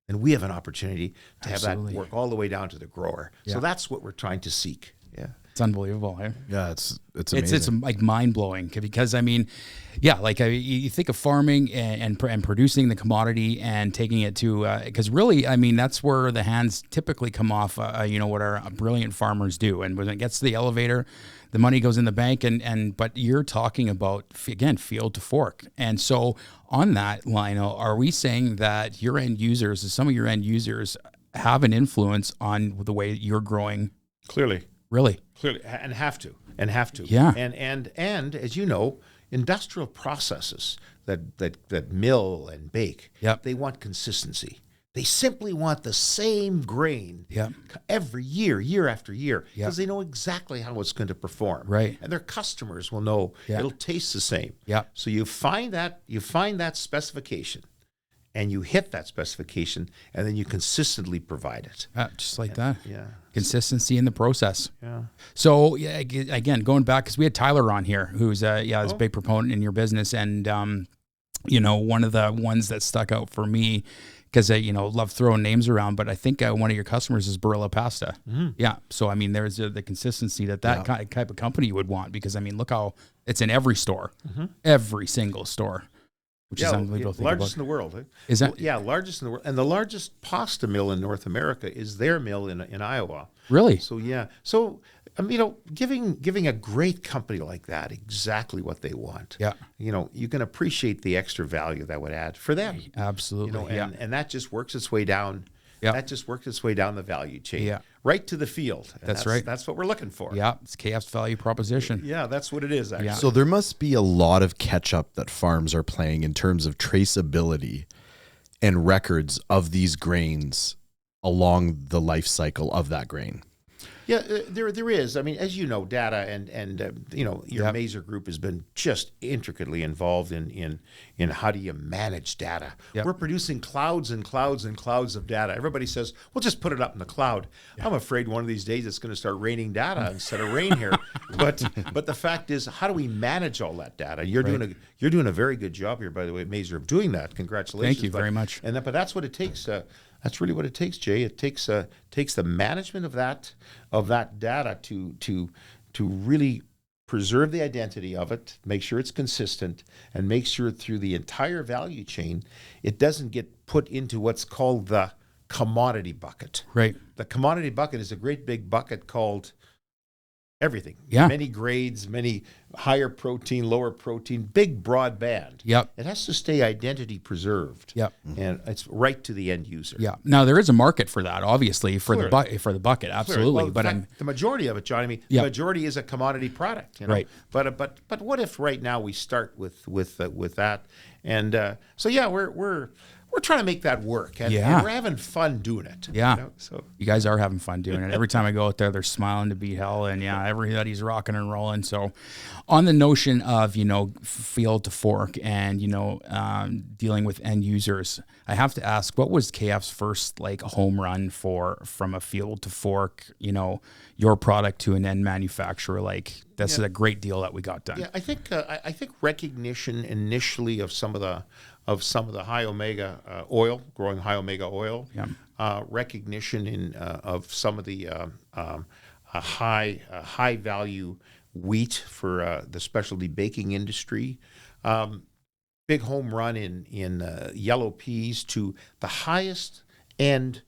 [SPEAKER 2] then we have an opportunity to have that work all the way down to the grower.
[SPEAKER 1] Yeah.
[SPEAKER 2] So that's what we're trying to seek. Yeah.
[SPEAKER 1] It's unbelievable. Eh?
[SPEAKER 3] Yeah, it's amazing.
[SPEAKER 1] It's like mind blowing because I mean, like you think of farming and producing the commodity and taking it to because really, I mean, that's where the hands typically come off. What our brilliant farmers do, and when it gets to the elevator, the money goes in the bank. But you're talking about again field to fork, and so on that, Lionel, are we saying that some of your end users have an influence on the way you're growing?
[SPEAKER 2] Clearly.
[SPEAKER 1] Really?
[SPEAKER 2] Clearly, and have to.
[SPEAKER 1] Yeah.
[SPEAKER 2] And as you know, industrial processes that mill and bake, they want consistency. They simply want the same grain every year after year, because they know exactly how it's going to perform.
[SPEAKER 1] Right.
[SPEAKER 2] And their customers will know it'll taste the same.
[SPEAKER 1] Yeah.
[SPEAKER 2] So you find that specification, and you hit that specification, and then you consistently provide it.
[SPEAKER 1] Just like that.
[SPEAKER 2] Yeah.
[SPEAKER 1] Consistency in the process.
[SPEAKER 2] Yeah.
[SPEAKER 1] So again, going back, because we had Tyler on here, who's a big proponent in your business, and one of the ones that stuck out for me, because I love throwing names around, but I think one of your customers is Barilla Pasta. Mm-hmm. Yeah. So I mean, there's the consistency that type of company you would want, because I mean, look how it's in every store, every single store. Which is unbelievable.
[SPEAKER 2] Largest in the world. Eh?
[SPEAKER 1] Is that?
[SPEAKER 2] Yeah, largest in the world. And the largest pasta mill in North America is their mill in Iowa.
[SPEAKER 1] Really?
[SPEAKER 2] So, yeah. So, giving a great company like that exactly what they want.
[SPEAKER 1] Yeah.
[SPEAKER 2] You can appreciate the extra value that would add for them.
[SPEAKER 1] Absolutely.
[SPEAKER 2] And that just works its way down.
[SPEAKER 1] Yeah.
[SPEAKER 2] That just works its way down the value chain.
[SPEAKER 1] Yeah.
[SPEAKER 2] Right to the field. And
[SPEAKER 1] that's right.
[SPEAKER 2] That's what we're looking for.
[SPEAKER 1] Yeah. It's KF's value proposition.
[SPEAKER 2] Yeah, that's what it is, actually.
[SPEAKER 1] Yeah.
[SPEAKER 3] So there must be a lot of catch up that farms are playing in terms of traceability and records of these grains along the life cycle of that grain.
[SPEAKER 2] Yeah, there is. I mean, as you know, data and your Mazer group has been just intricately involved in how do you manage data.
[SPEAKER 1] Yep.
[SPEAKER 2] We're producing clouds and clouds and clouds of data. Everybody says, "Well, just put it up in the cloud." I'm afraid one of these days it's going to start raining data instead of rain here. But the fact is, how do we manage all that data? You're doing a very good job here, by the way, Mazer, of doing that. Congratulations.
[SPEAKER 1] Thank you very much.
[SPEAKER 2] But that's what it takes. That's really what it takes, Jay. It takes the management of that data to really preserve the identity of it, make sure it's consistent, and make sure through the entire value chain it doesn't get put into what's called the commodity bucket.
[SPEAKER 1] Right.
[SPEAKER 2] The commodity bucket is a great big bucket called everything.
[SPEAKER 1] Yeah.
[SPEAKER 2] Many grades, many higher protein, lower protein, big broad band.
[SPEAKER 1] Yep.
[SPEAKER 2] It has to stay identity preserved.
[SPEAKER 1] Yep.
[SPEAKER 2] And it's right to the end user.
[SPEAKER 1] Yeah. Now there is a market for that, obviously, for the bucket, absolutely.
[SPEAKER 2] Well,
[SPEAKER 1] but
[SPEAKER 2] the majority of it, John. I mean, the majority is a commodity product.
[SPEAKER 1] Right.
[SPEAKER 2] But what if right now we start with that? And so yeah, we're trying to make that work, and we're having fun doing it.
[SPEAKER 1] Yeah.
[SPEAKER 2] So
[SPEAKER 1] you guys are having fun doing it. Every time I go out there, they're smiling to beat hell, and everybody's rocking and rolling. So, on the notion of field to fork and dealing with end users, I have to ask, what was KF's first home run from a field to fork? Your product to an end manufacturer. That's a great deal that we got done.
[SPEAKER 2] Yeah, I think recognition initially of some of the high omega oil, growing high omega oil, recognition of some of the high value wheat for the specialty baking industry, big home run in yellow peas to the highest end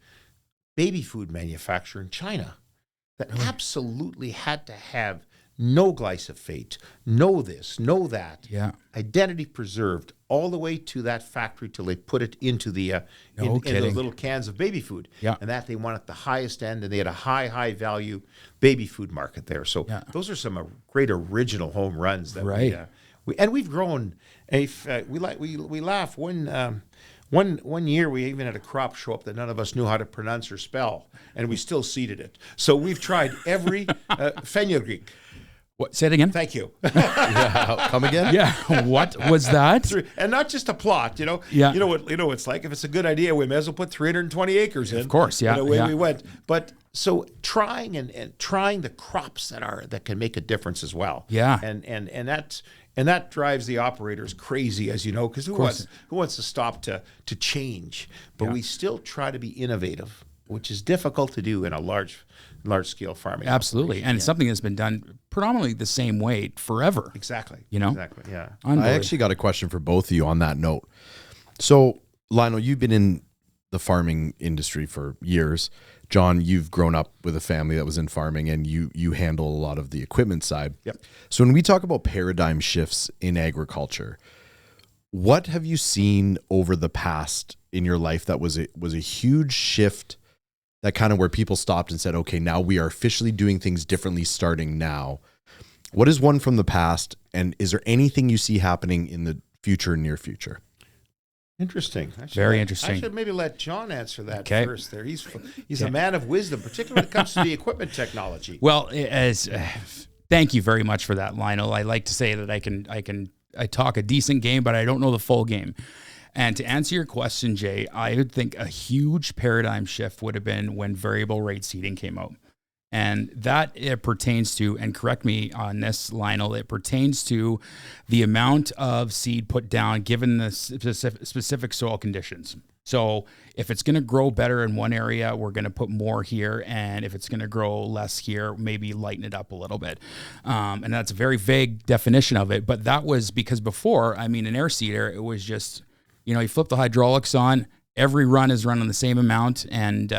[SPEAKER 2] baby food manufacturer in China that absolutely had to have no glyphosate, no this, no that.
[SPEAKER 1] Yeah.
[SPEAKER 2] Identity preserved all the way to that factory till they put it into the in those little cans of baby food.
[SPEAKER 1] Yeah.
[SPEAKER 2] And that they won at the highest end, and they had a high value baby food market there. So those are some great original home runs that we've grown. We laugh when One year we even had a crop show up that none of us knew how to pronounce or spell, and we still seeded it. So we've tried every fenugreek.
[SPEAKER 1] What? Say it again.
[SPEAKER 2] Thank you.
[SPEAKER 3] Yeah, come again?
[SPEAKER 1] Yeah. What was that?
[SPEAKER 2] And not just a plot,
[SPEAKER 1] Yeah.
[SPEAKER 2] You know what it's like. If it's a good idea, we may as well put 320 acres in.
[SPEAKER 1] Of course, yeah.
[SPEAKER 2] And away
[SPEAKER 1] yeah.
[SPEAKER 2] we went. But so trying and trying the crops that can make a difference as well.
[SPEAKER 1] Yeah.
[SPEAKER 2] And that drives the operators crazy, as you know, because who wants to stop to change? But we still try to be innovative, which is difficult to do in a large scale farming.
[SPEAKER 1] Absolutely. And it's something that's been done predominantly the same way forever.
[SPEAKER 2] Exactly.
[SPEAKER 1] You know?
[SPEAKER 2] Exactly. Yeah.
[SPEAKER 3] I actually got a question for both of you on that note. So, Lionel, you've been in the farming industry for years. John, you've grown up with a family that was in farming, and you handle a lot of the equipment side.
[SPEAKER 2] Yep.
[SPEAKER 3] So when we talk about paradigm shifts in agriculture, what have you seen over the past in your life that was a huge shift, that kind of where people stopped and said, okay, now we are officially doing things differently starting now? What is one from the past, and is there anything you see happening in the future, near future?
[SPEAKER 2] Interesting.
[SPEAKER 1] Very interesting.
[SPEAKER 2] I should maybe let John answer that
[SPEAKER 1] Okay.
[SPEAKER 2] first. There, he's a man of wisdom, particularly when it comes to the equipment technology.
[SPEAKER 1] Well, thank you very much for that, Lionel. I like to say that I talk a decent game, but I don't know the full game. And to answer your question, Jay, I would think a huge paradigm shift would have been when variable rate seeding came out. And that it pertains to, and correct me on this, Lionel, it pertains to the amount of seed put down given the specific soil conditions. So if it's going to grow better in one area, we're going to put more here. And if it's going to grow less here, maybe lighten it up a little bit. And that's a very vague definition of it. But that was because before, an air seeder, it was just, you flip the hydraulics on, every run is run on the same amount. And,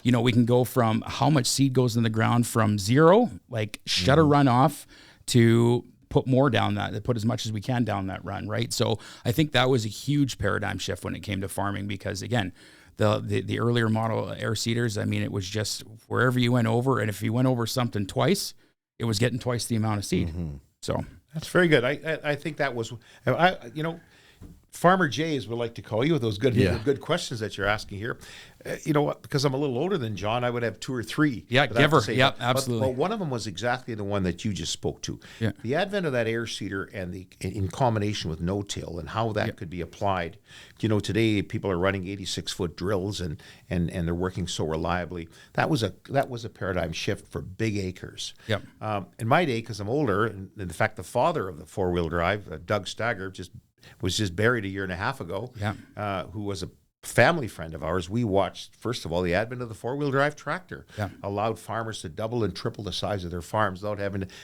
[SPEAKER 1] we can go from how much seed goes in the ground from zero, like shut a run off, to put more down put as much as we can down that run, right? So I think that was a huge paradigm shift when it came to farming, because again, the earlier model air seeders, it was just wherever you went over, and if you went over something twice, it was getting twice the amount of seed. Mm-hmm. So
[SPEAKER 2] that's very good. I think that was, Farmer Jay, as we like to call you, with those good questions that you're asking here. Because I'm a little older than John, I would have two or three.
[SPEAKER 1] Yeah, giver. Yeah, absolutely.
[SPEAKER 2] But one of them was exactly the one that you just spoke to.
[SPEAKER 1] Yeah. The
[SPEAKER 2] advent of that air seeder and in combination with no-till and how that could be applied. Today people are running 86-foot drills and they're working so reliably. That was a paradigm shift for big acres.
[SPEAKER 1] Yep.
[SPEAKER 2] In my day, because I'm older, and in fact the father of the four-wheel drive, Doug Stagger, was just buried a year and a half ago, who was a family friend of ours. We watched, first of all, the advent of the four-wheel drive tractor. Allowed farmers to double and triple the size of their farms without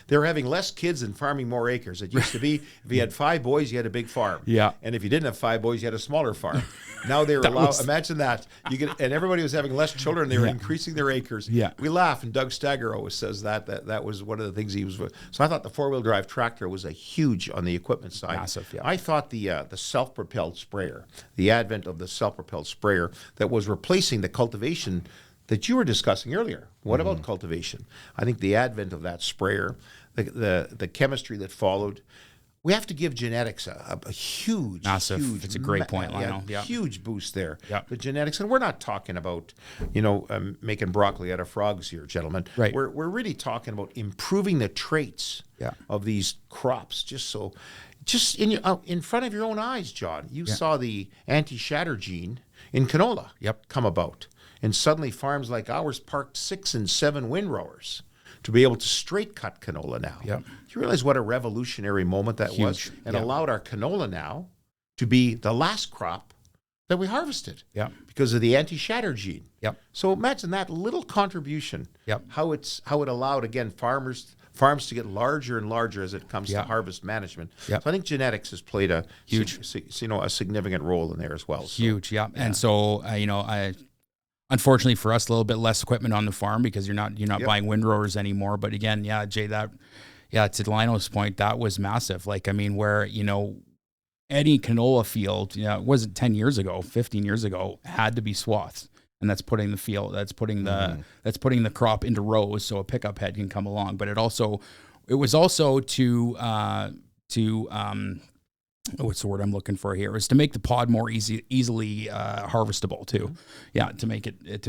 [SPEAKER 2] they were having less kids and farming more acres. It used to be, if you had 5 boys, you had a big farm.
[SPEAKER 1] Yeah.
[SPEAKER 2] And if you didn't have 5 boys, you had a smaller farm. Now they were imagine that. And everybody was having less children, they were increasing their acres.
[SPEAKER 1] Yeah.
[SPEAKER 2] We laugh, and Doug Stagger always says that was one of the things he was. So I thought the four-wheel drive tractor was a huge on the equipment side.
[SPEAKER 1] Massive, yeah.
[SPEAKER 2] I thought the self-propelled sprayer, the advent of the self-propelled sprayer that was replacing the cultivation that you were discussing earlier. What about cultivation? I think the advent of that sprayer, the chemistry that followed, we have to give genetics a huge,
[SPEAKER 1] massive.
[SPEAKER 2] Huge,
[SPEAKER 1] it's a great point, Lionel.
[SPEAKER 2] Huge boost there.
[SPEAKER 1] Yeah.
[SPEAKER 2] The genetics, and we're not talking about, making broccoli out of frogs here, gentlemen.
[SPEAKER 1] Right.
[SPEAKER 2] We're really talking about improving the traits of these crops, just in front of your own eyes, John. You saw the anti-shatter gene in canola come about. And suddenly farms like ours parked 6 and 7 windrowers to be able to straight cut canola now.
[SPEAKER 1] Yep.
[SPEAKER 2] Do you realize what a revolutionary moment that was? And allowed our canola now to be the last crop that we harvested because of the anti-shatter gene. So imagine that little contribution, how it allowed, again, farms to get larger and larger as it comes to harvest management. So I think genetics has played a huge, a significant role in there as well.
[SPEAKER 1] Huge, And so, unfortunately for us, a little bit less equipment on the farm because you're not buying windrowers anymore. But again, Jay, to Lionel's point, that was massive. Where any canola field, it wasn't 10 years ago, 15 years ago, had to be swaths. And that's putting the crop into rows so a pickup head can come along. But it was also to what's the word I'm looking for here, is to make the pod more easily harvestable too. Yeah, to make it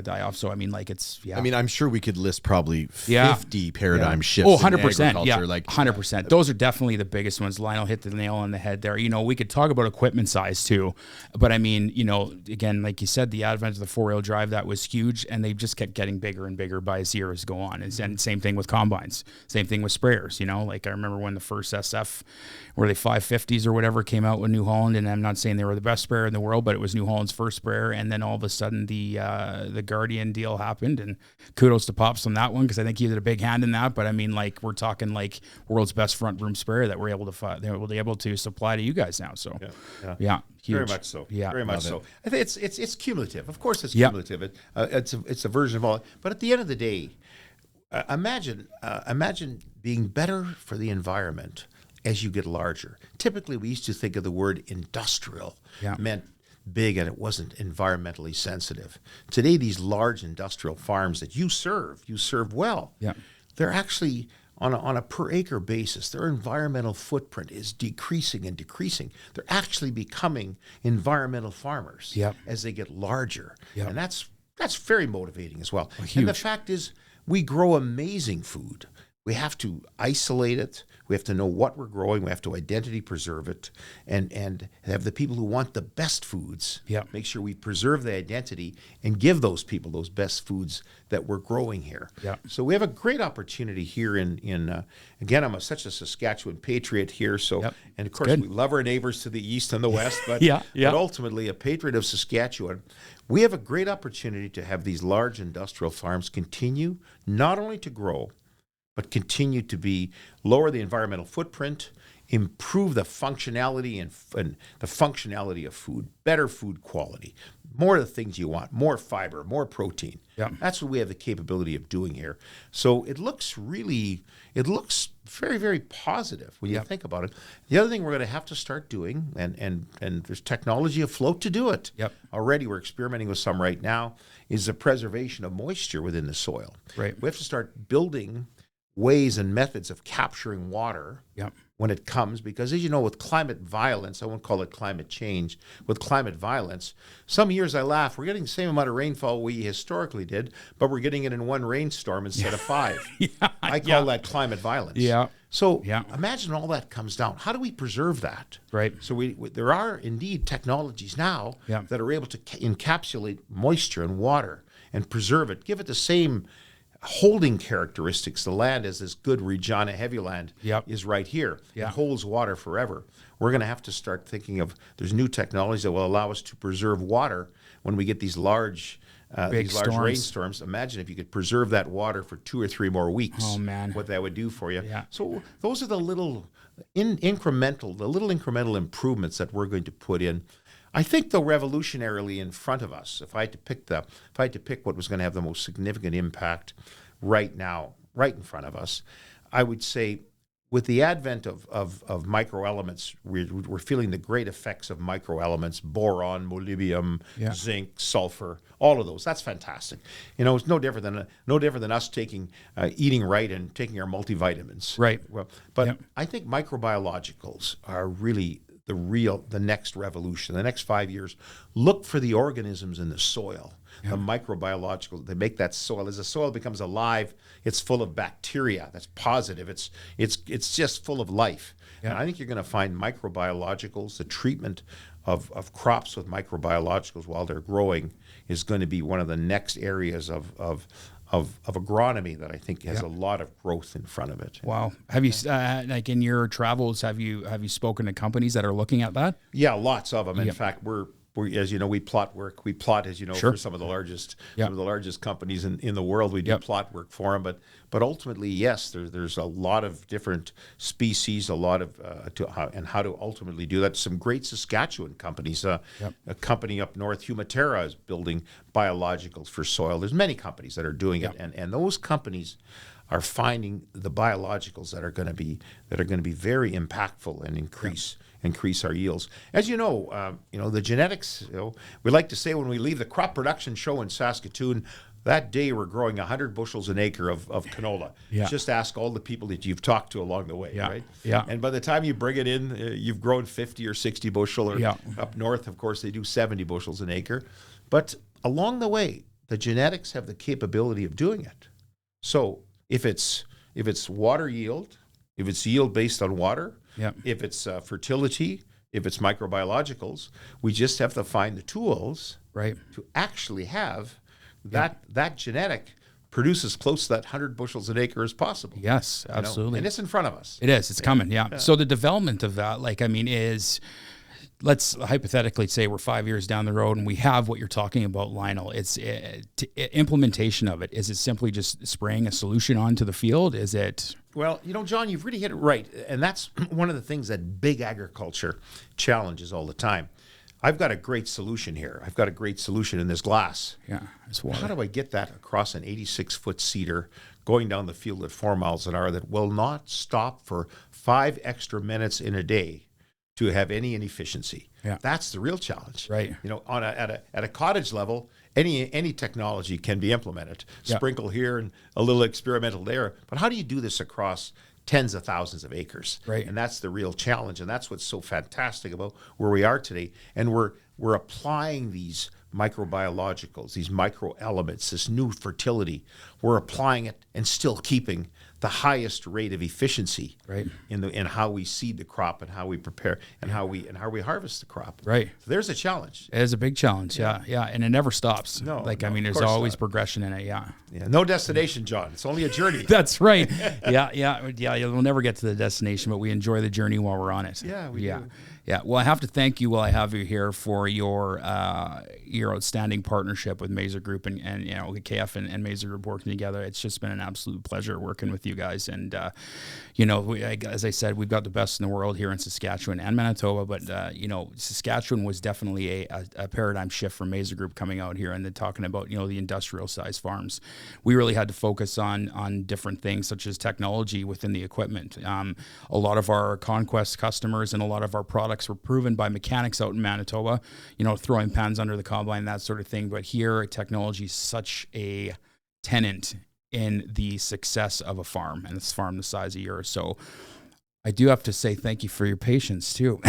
[SPEAKER 1] die off. So I mean, like it's
[SPEAKER 3] I mean, I'm sure we could list probably 50 paradigm shifts.
[SPEAKER 1] Oh,
[SPEAKER 3] in
[SPEAKER 1] 100%. Yeah,
[SPEAKER 3] agriculture, like
[SPEAKER 1] 100%. Those are definitely the biggest ones. Lionel hit the nail on the head there. We could talk about equipment size too, but I mean, again, like you said, the advent of the 4-wheel drive, that was huge, and they just kept getting bigger and bigger by as years go on. And same thing with combines, same thing with sprayers. Like I remember when the first SF, were they 550s or whatever, came out with New Holland, and I'm not saying they were the best sprayer in the world, but it was New Holland's first sprayer, and then all of a sudden the Guardian deal happened, and kudos to Pops on that one, because I think he had a big hand in that. But I mean, like, we're talking like world's best front room sprayer that we're able to supply to you guys now. So yeah, huge.
[SPEAKER 2] Very much so.
[SPEAKER 1] Yeah,
[SPEAKER 2] very much so. I think it's cumulative. Of course, it's cumulative. It's a version of all. But at the end of the day, imagine being better for the environment as you get larger. Typically, we used to think of the word industrial meant big, and it wasn't environmentally sensitive. Today, these large industrial farms that you serve well. Yeah, they're actually on a per acre basis. Their environmental footprint is decreasing and decreasing. They're actually becoming environmental farmers as they get larger, and that's very motivating as well. And the fact is, we grow amazing food. We have to isolate it. We have to know what we're growing. We have to identity preserve it, and have the people who want the best foods. Make sure we preserve the identity and give those people those best foods that we're growing here. So we have a great opportunity here in again, I'm such a Saskatchewan patriot here. So and of course we love our neighbors to the east and the west, but but ultimately a patriot of Saskatchewan. We have a great opportunity to have these large industrial farms continue not only to grow, but continue to lower the environmental footprint, improve the functionality and the functionality of food, better food quality, more of the things you want, more fiber, more protein. That's what we have the capability of doing here. So it looks very, very positive when you think about it. The other thing we're going to have to start doing, and there's technology afloat to do it. Already we're experimenting with some right now, is the preservation of moisture within the soil. We have to start building ways and methods of capturing water when it comes, because as you know, with climate violence, I won't call it climate change, with climate violence, some years I laugh, we're getting the same amount of rainfall we historically did, but we're getting it in one rainstorm instead of 5. I call that climate violence. So imagine all that comes down. How do we preserve that? So there are indeed technologies now that are able to encapsulate moisture and water and preserve it, give it the same holding characteristics. The land is this good Regina heavy land is right here. It holds water forever. We're going to have to start thinking of, there's new technologies that will allow us to preserve water when we get these large rainstorms. Imagine if you could preserve that water for 2 or 3 more weeks.
[SPEAKER 1] Oh man,
[SPEAKER 2] what that would do for you. So those are the little incremental improvements that we're going to put in. I think, though, revolutionarily in front of us, if I had to pick what was going to have the most significant impact right now, right in front of us, I would say with the advent of microelements, we're feeling the great effects of microelements: boron, molybdenum, zinc, sulfur, all of those. That's fantastic. It's no different than us eating right and taking our multivitamins. But I think microbiologicals are really the next revolution, the next 5 years. Look for the organisms in the soil, the microbiological. They make that soil. As the soil becomes alive, it's full of bacteria. That's positive. It's just full of life. And I think you're going to find microbiologicals, the treatment of crops with microbiologicals while they're growing, is going to be one of the next areas of agronomy that I think has a lot of growth in front of it.
[SPEAKER 1] Wow. Have you, like in your travels, have you spoken to companies that are looking at that?
[SPEAKER 2] Yeah, lots of them. In fact, we're as you know, we plot work. We plot, as you know, for some of the largest companies in the world. We do plot work for them. But ultimately, yes, there's a lot of different species, a lot of how to ultimately do that. Some great Saskatchewan companies. A company up north, Humaterra, is building biologicals for soil. There's many companies that are doing it, and those companies are finding the biologicals that are going to be very impactful and increase our yields. As you know, the genetics. We like to say when we leave the crop production show in Saskatoon, that day we're growing 100 bushels an acre of canola.
[SPEAKER 1] Yeah.
[SPEAKER 2] Just ask all the people that you've talked to along the way,
[SPEAKER 1] Yeah.
[SPEAKER 2] right?
[SPEAKER 1] Yeah.
[SPEAKER 2] And by the time you bring it in, you've grown 50 or 60 bushel, or
[SPEAKER 1] Yeah.
[SPEAKER 2] up north, of course, they do 70 bushels an acre. But along the way, the genetics have the capability of doing it. So if it's water yield, if it's yield based on water,
[SPEAKER 1] Yeah.
[SPEAKER 2] if it's fertility, if it's microbiologicals, we just have to find the tools
[SPEAKER 1] Right.
[SPEAKER 2] to actually have that genetic produce as close to that 100 bushels an acre as possible.
[SPEAKER 1] Yes,
[SPEAKER 2] you know?
[SPEAKER 1] absolutely.
[SPEAKER 2] And it's in front of us.
[SPEAKER 1] It is. It's coming. Yeah. So the development of that, like, I mean, is, let's hypothetically say we're 5 years down the road and we have what you're talking about, Lionel. It's implementation of it. Is it simply just spraying a solution onto the field? Is it?
[SPEAKER 2] Well, you know, John, you've really hit it right. And that's one of the things that big agriculture challenges all the time. I've got a great solution here. I've got a great solution in this glass.
[SPEAKER 1] Yeah. It's
[SPEAKER 2] How
[SPEAKER 1] water.
[SPEAKER 2] do I get that across an 86-foot cedar going down the field at 4 miles an hour that will not stop for 5 extra minutes in a day to have any inefficiency?
[SPEAKER 1] Yeah.
[SPEAKER 2] That's the real challenge.
[SPEAKER 1] Right.
[SPEAKER 2] You know, at a cottage level, any technology can be implemented.
[SPEAKER 1] Yeah.
[SPEAKER 2] Sprinkle here and a little experimental there. But how do you do this across tens of thousands of acres?
[SPEAKER 1] Right.
[SPEAKER 2] And that's the real challenge. And that's what's so fantastic about where we are today. And we're applying these microbiologicals, these microelements, this new fertility. We're applying it and still keeping the highest rate of efficiency,
[SPEAKER 1] Right.
[SPEAKER 2] in how we seed the crop and how we prepare and how we harvest the crop.
[SPEAKER 1] Right.
[SPEAKER 2] So there's a challenge.
[SPEAKER 1] It is a big challenge. Yeah. Yeah. And it never stops.
[SPEAKER 2] No,
[SPEAKER 1] Like,
[SPEAKER 2] no,
[SPEAKER 1] I mean,
[SPEAKER 2] of
[SPEAKER 1] there's
[SPEAKER 2] course
[SPEAKER 1] always
[SPEAKER 2] not.
[SPEAKER 1] progression in it. Yeah.
[SPEAKER 2] Yeah, no destination, John. It's only a journey.
[SPEAKER 1] That's right. Yeah. We'll never get to the destination, but we enjoy the journey while we're on it.
[SPEAKER 2] Yeah, we do.
[SPEAKER 1] Yeah. Well, I have to thank you while I have you here for your outstanding partnership with Mazer Group and you know, KF and Mazer Group working together. It's just been an absolute pleasure working with you guys. And you know, as I said, we've got the best in the world here in Saskatchewan and Manitoba. But you know, Saskatchewan was definitely a paradigm shift for Mazer Group coming out here and then talking about, you know, the industrial size farms. We really had to focus on different things such as technology within the equipment. A lot of our conquest customers and a lot of our products were proven by mechanics out in Manitoba, you know, throwing pans under the combine, that sort of thing. But here, technology is such a tenant in the success of a farm, and it's farm the size of yours. So I do have to say thank you for your patience too.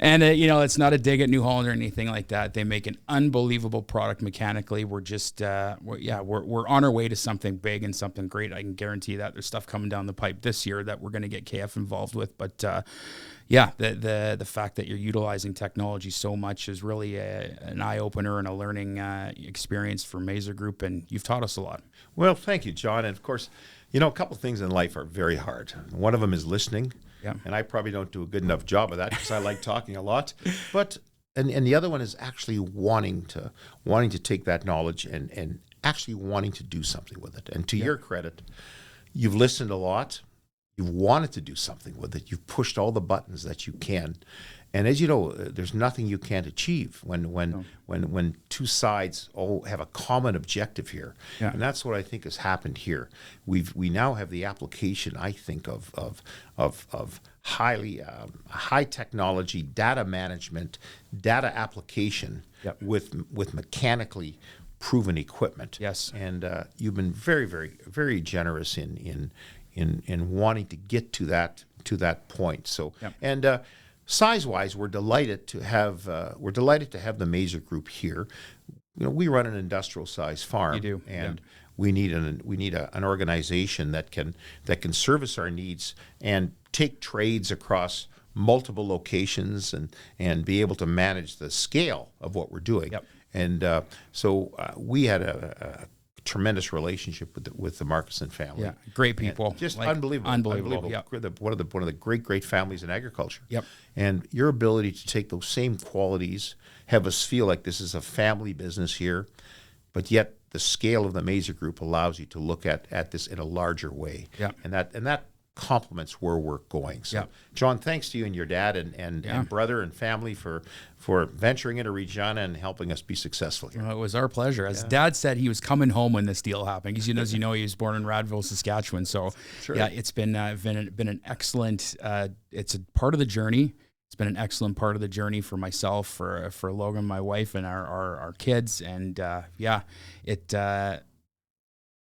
[SPEAKER 1] And you know, it's not a dig at New Holland or anything like that. They make an unbelievable product mechanically. We're just we're on our way to something big and something great. I can guarantee that. There's stuff coming down the pipe this year that we're going to get KF involved with. But the fact that you're utilizing technology so much is really an eye opener and a learning experience for Mazer Group, and you've taught us a lot.
[SPEAKER 2] Well, thank you, John. And of course, you know, a couple things in life are very hard. One of them is listening.
[SPEAKER 1] Yeah.
[SPEAKER 2] And I probably don't do a good enough job of that because I like talking a lot. But and the other one is actually wanting to take that knowledge and actually wanting to do something with it. And to your credit, you've listened a lot. You've wanted to do something with it. You've pushed all the buttons that you can. And as you know, there's nothing you can't achieve when two sides all have a common objective here.
[SPEAKER 1] Yeah.
[SPEAKER 2] And that's what I think has happened here. We now have the application, I think, of highly high technology data management, data application with mechanically proven equipment.
[SPEAKER 1] Yes.
[SPEAKER 2] And you've been very, very, very generous in wanting to get to that point. So and size-wise, we're delighted to have the Mazer Group here. You know, we run an industrial-sized farm.
[SPEAKER 1] You do,
[SPEAKER 2] And we need an organization that can service our needs and take trades across multiple locations and be able to manage the scale of what we're doing.
[SPEAKER 1] Yep.
[SPEAKER 2] And so we had a tremendous relationship with the Markison family.
[SPEAKER 1] Yeah, great people.
[SPEAKER 2] And just
[SPEAKER 1] Like,
[SPEAKER 2] unbelievable.
[SPEAKER 1] unbelievable. Yeah.
[SPEAKER 2] One of the great families in agriculture.
[SPEAKER 1] Yep.
[SPEAKER 2] And your ability to take those same qualities, have us feel like this is a family business here, but yet the scale of the Mazer Group allows you to look at this in a larger way.
[SPEAKER 1] Yeah.
[SPEAKER 2] And that complements where we're going. So, John, thanks to you and your dad and brother and family for venturing into Regina and helping us be successful here.
[SPEAKER 1] Well, it was our pleasure. As Dad said, he was coming home when this deal happened. Because as you know, he was born in Radville, Saskatchewan. So, it's been an excellent. It's a part of the journey. It's been an excellent part of the journey for myself, for Logan, my wife, and our kids. And I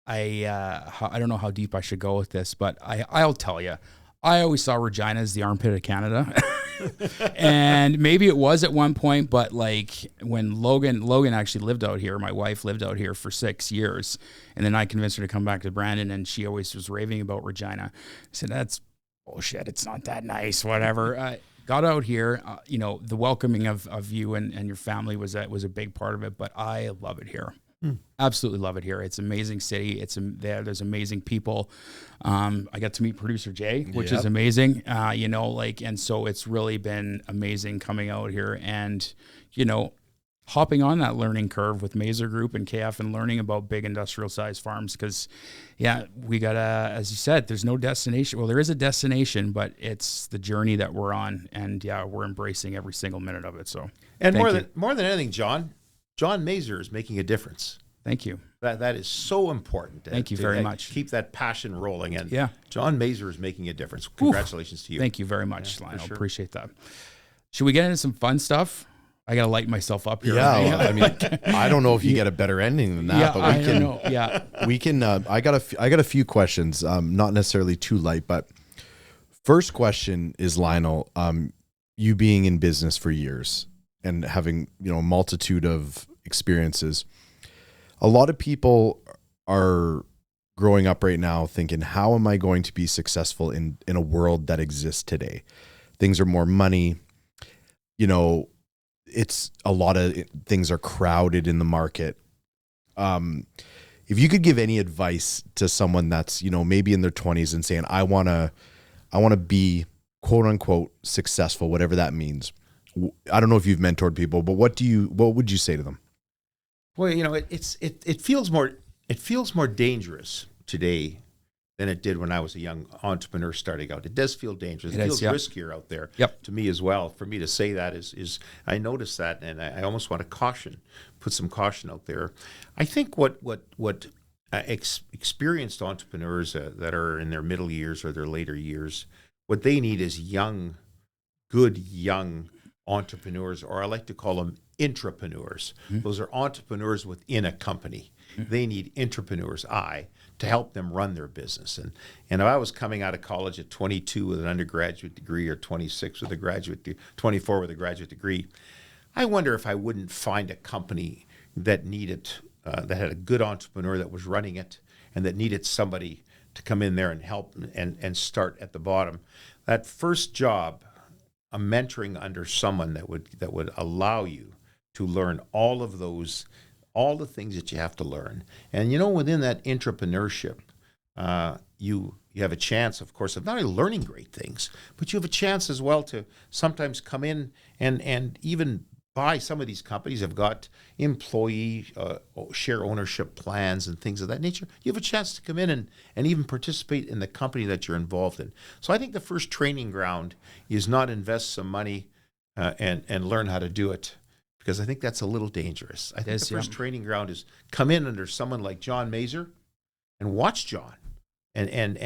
[SPEAKER 1] don't know how deep I should go with this, but I'll tell you, I always saw Regina as the armpit of Canada. And maybe it was at one point, but like when Logan actually lived out here, my wife lived out here for 6 years. And then I convinced her to come back to Brandon, and she always was raving about Regina. I said, that's bullshit. It's not that nice, whatever. Got out here, the welcoming of you and your family was a big part of it, but I love it here. Absolutely love it here. It's an amazing city. There's amazing people. I got to meet producer Jay, which is amazing. And so it's really been amazing coming out here and, hopping on that learning curve with Mazer Group and KF and learning about big industrial size farms. Cause we gotta, as you said, there's no destination. Well, there is a destination, but it's the journey that we're on, and we're embracing every single minute of it. So,
[SPEAKER 2] and more than anything, John Mazer is making a difference.
[SPEAKER 1] Thank you.
[SPEAKER 2] That is so important.
[SPEAKER 1] Thank you very much.
[SPEAKER 2] Keep that passion rolling. And
[SPEAKER 1] yeah,
[SPEAKER 2] John Mazer is making a difference. Congratulations to you.
[SPEAKER 1] Thank you very much, Lionel. Sure. Appreciate that. Should we get into some fun stuff? I got to light myself up here.
[SPEAKER 3] Yeah. I mean, I don't know if you get a better ending than that, but we can.
[SPEAKER 1] Know. Yeah.
[SPEAKER 3] We can. I got a few questions. Not necessarily too light, but first question is, Lionel, you being in business for years and having, a multitude of experiences, a lot of people are growing up right now thinking, how am I going to be successful in a world that exists today? Things are more money, it's a lot of things are crowded in the market. If you could give any advice to someone that's, maybe in their 20s and saying, I want to be quote unquote successful, whatever that means. I don't know if you've mentored people, but what would you say to them?
[SPEAKER 2] Well, it feels more dangerous today than it did when I was a young entrepreneur starting out. It does feel dangerous. It feels riskier out there to me as well. For me to say that is I notice that, and I almost want to put some caution out there. I think what experienced entrepreneurs that are in their middle years or their later years, what they need is good young entrepreneurs, or I like to call them intrapreneurs. Mm-hmm. Those are entrepreneurs within a company. Mm-hmm. They need intrapreneurs, to help them run their business. And if I was coming out of college at 22 with an undergraduate degree, or 26 with a graduate, 24 with a graduate degree, I wonder if I wouldn't find a company that needed, that had a good entrepreneur that was running it, and that needed somebody to come in there and help and start at the bottom. That first job, a mentoring under someone that would allow you to learn all the things that you have to learn. And within that entrepreneurship, you have a chance, of course, of not only learning great things, but you have a chance as well to sometimes come in and even buy. Some of these companies have got employee share ownership plans and things of that nature. You have a chance to come in and even participate in the company that you're involved in. So I think the first training ground is not invest some money and learn how to do it, because I think that's a little dangerous. I think the first training ground is come in under someone like John Mazer and watch John and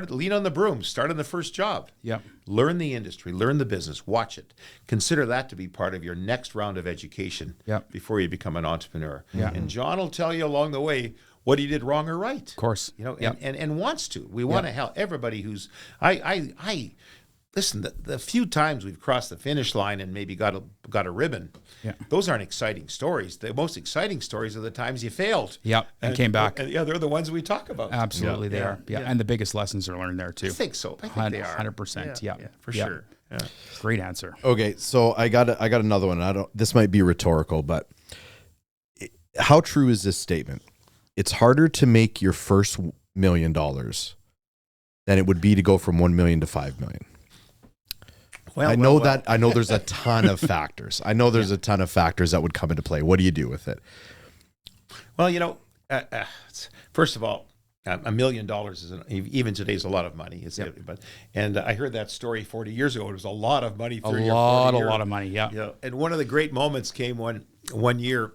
[SPEAKER 2] lean on the broom, start on the first job. Yeah. Learn the industry, learn the business, watch it. Consider that to be part of your next round of education before you become an entrepreneur. Yeah. And John will tell you along the way what he did wrong or right. Of
[SPEAKER 1] course.
[SPEAKER 2] And wants to. We want to help everybody who's listen, the few times we've crossed the finish line and maybe got a ribbon, those aren't exciting stories. The most exciting stories are the times you failed.
[SPEAKER 1] And came back.
[SPEAKER 2] They're the ones we talk about.
[SPEAKER 1] Absolutely, they are. Yeah, and the biggest lessons are learned there too.
[SPEAKER 2] I think so. I think they are.
[SPEAKER 1] 100%. Yeah,
[SPEAKER 2] for sure. Yeah.
[SPEAKER 1] Great answer.
[SPEAKER 3] Okay, so I got another one. This might be rhetorical, but how true is this statement? It's harder to make your first $1 million than it would be to go from 1 million to 5 million. I know there's a ton of factors. I know there's a ton of factors that would come into play. What do you do with it?
[SPEAKER 2] Well, first of all, $1 million even today is a lot of money. And I heard that story 40 years ago. It was a lot of money.
[SPEAKER 1] A lot of money. Yeah.
[SPEAKER 2] And one of the great moments came one year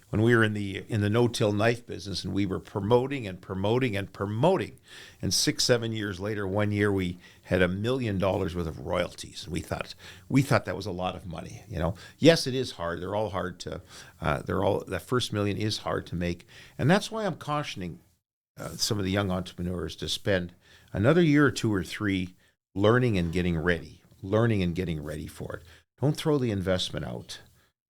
[SPEAKER 2] when we were in the no-till knife business, and we were promoting. And 6-7 years later, one year we had $1 million worth of royalties, and we thought that was a lot of money. Yes, it is hard. They're all hard to. That first million is hard to make, and that's why I'm cautioning some of the young entrepreneurs to spend another year or 2 or 3 learning and getting ready for it. Don't throw the investment out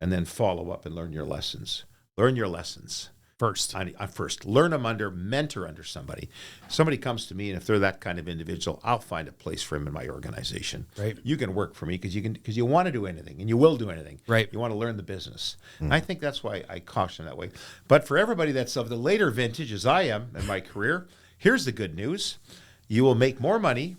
[SPEAKER 2] and then follow up and learn your lessons. Learn your lessons.
[SPEAKER 1] First.
[SPEAKER 2] First. Learn them mentor under somebody. Somebody comes to me, and if they're that kind of individual, I'll find a place for him in my organization.
[SPEAKER 1] Right.
[SPEAKER 2] You can work for me because you want to do anything, and you will do anything.
[SPEAKER 1] Right.
[SPEAKER 2] You want to learn the business. I think that's why I caution that way. But for everybody that's of the later vintage, as I am in my career, here's the good news. You will make more money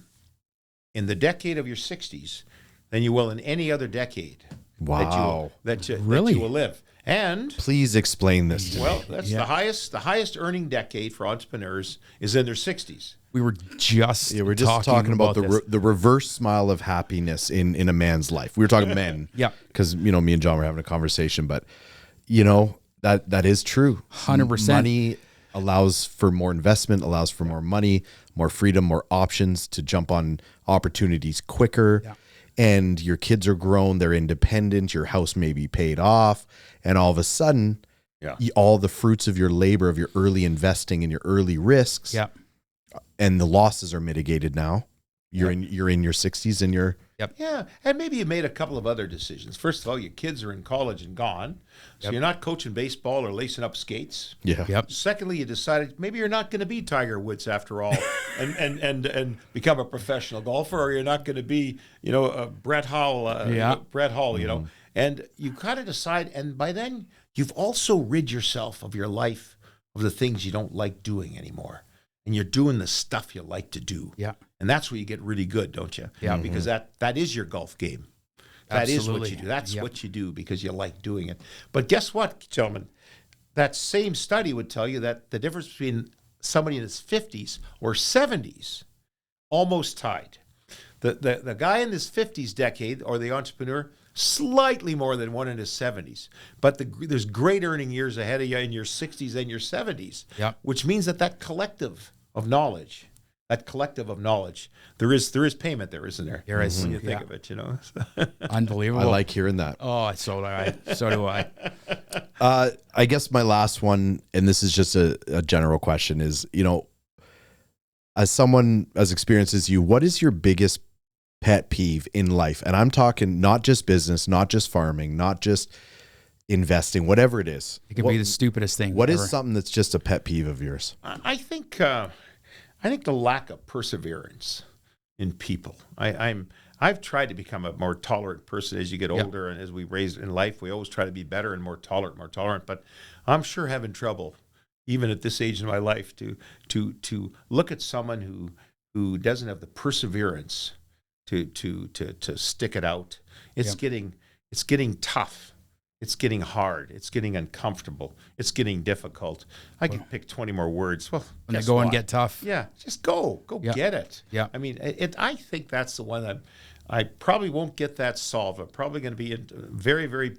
[SPEAKER 2] in the decade of your 60s than you will in any other decade.
[SPEAKER 3] Wow.
[SPEAKER 2] That you will live. And
[SPEAKER 3] please explain this to me.
[SPEAKER 2] Well, that's the highest earning decade for entrepreneurs is in their 60s.
[SPEAKER 1] We were just
[SPEAKER 3] talking about the reverse smile of happiness in a man's life. We were talking men.
[SPEAKER 1] Yeah.
[SPEAKER 3] Because me and John were having a conversation, but that is true.
[SPEAKER 1] 100%.
[SPEAKER 3] Money allows for more investment, allows for more money, more freedom, more options to jump on opportunities quicker.
[SPEAKER 1] Yeah.
[SPEAKER 3] And your kids are grown, they're independent, your house may be paid off, and all of a sudden, all the fruits of your labor, of your early investing and your early risks, and the losses are mitigated now. You're in your 60s and you're
[SPEAKER 2] and maybe you made a couple of other decisions. First of all, your kids are in college and gone, so you're not coaching baseball or lacing up skates. Secondly, you decided maybe you're not going to be Tiger Woods after all, and become a professional golfer, or you're not going to be Brett Hall. And you kind of decide, and by then you've also rid yourself of your life of the things you don't like doing anymore. And you're doing the stuff you like to do. Yeah. And that's where you get really good, don't you? Yeah. Because that is your golf game. That is what you do. That's what you do because you like doing it. But guess what, gentlemen? That same study would tell you that the difference between somebody in his 50s or 70s almost tied. The guy in his 50s decade, or the entrepreneur, slightly more than one in his 70s. But there's great earning years ahead of you in your 60s and your 70s, which means that collective of knowledge, there is payment there, isn't there?
[SPEAKER 1] There is.
[SPEAKER 2] When you think of it,
[SPEAKER 1] Unbelievable.
[SPEAKER 3] I like hearing that.
[SPEAKER 1] Oh, so do I.
[SPEAKER 3] I guess my last one, and this is just a general question, is, as someone as experienced as you, what is your biggest pet peeve in life? And I'm talking not just business, not just farming, not just investing, whatever it is.
[SPEAKER 1] It could be the stupidest thing.
[SPEAKER 3] What is something that's just a pet peeve of yours?
[SPEAKER 2] I think the lack of perseverance in people. I've tried to become a more tolerant person as you get older, and as we raise in life, we always try to be better and more tolerant. But I'm sure having trouble, even at this age in my life, to look at someone who doesn't have the perseverance to stick it out. It's getting tough. It's getting hard. It's getting uncomfortable. It's getting difficult. I can pick 20 more words. Well,
[SPEAKER 1] when they go and get tough.
[SPEAKER 2] Yeah, just go get it.
[SPEAKER 1] Yeah.
[SPEAKER 2] I mean, I think that's the one that I probably won't get that solved. I'm probably going to be very, very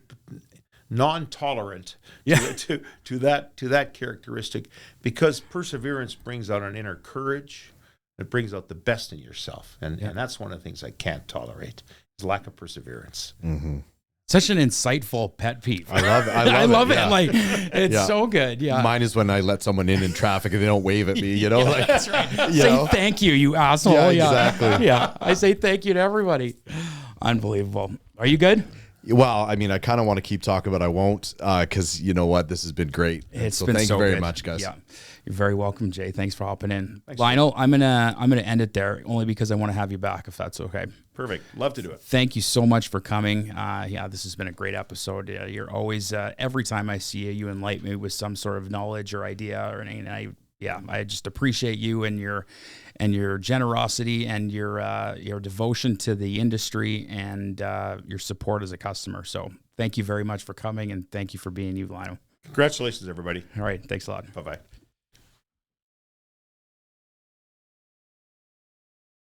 [SPEAKER 2] non-tolerant to that characteristic, because perseverance brings out an inner courage. It brings out the best in yourself, and that's one of the things I can't tolerate is lack of perseverance.
[SPEAKER 3] Mm-hmm.
[SPEAKER 1] Such an insightful pet peeve.
[SPEAKER 3] I love it.
[SPEAKER 1] Yeah. Like, it's so good. Yeah.
[SPEAKER 3] Mine is when I let someone in traffic and they don't wave at me,
[SPEAKER 1] That's right. Say thank you, you asshole.
[SPEAKER 3] Yeah, exactly.
[SPEAKER 1] Yeah. I say thank you to everybody. Unbelievable. Are you good?
[SPEAKER 3] Well, I mean, I kind of want to keep talking, but I won't, because you know what? This has been great.
[SPEAKER 1] It's
[SPEAKER 3] so
[SPEAKER 1] been
[SPEAKER 3] thank
[SPEAKER 1] so
[SPEAKER 3] you very
[SPEAKER 1] good.
[SPEAKER 3] much, guys.
[SPEAKER 1] Yeah. You're very welcome, Jay. Thanks for hopping in.
[SPEAKER 2] Thanks,
[SPEAKER 1] Lionel, I'm gonna end it there, only because I want to have you back, if that's okay.
[SPEAKER 2] Perfect. Love to do it.
[SPEAKER 1] Thank you so much for coming. This has been a great episode. You're always, every time I see you, you enlighten me with some sort of knowledge or idea or anything. I just appreciate you and your generosity and your devotion to the industry and your support as a customer. So thank you very much for coming, and thank you for being you, Lionel.
[SPEAKER 2] Congratulations, everybody.
[SPEAKER 1] All right. Thanks a lot.
[SPEAKER 2] Bye-bye.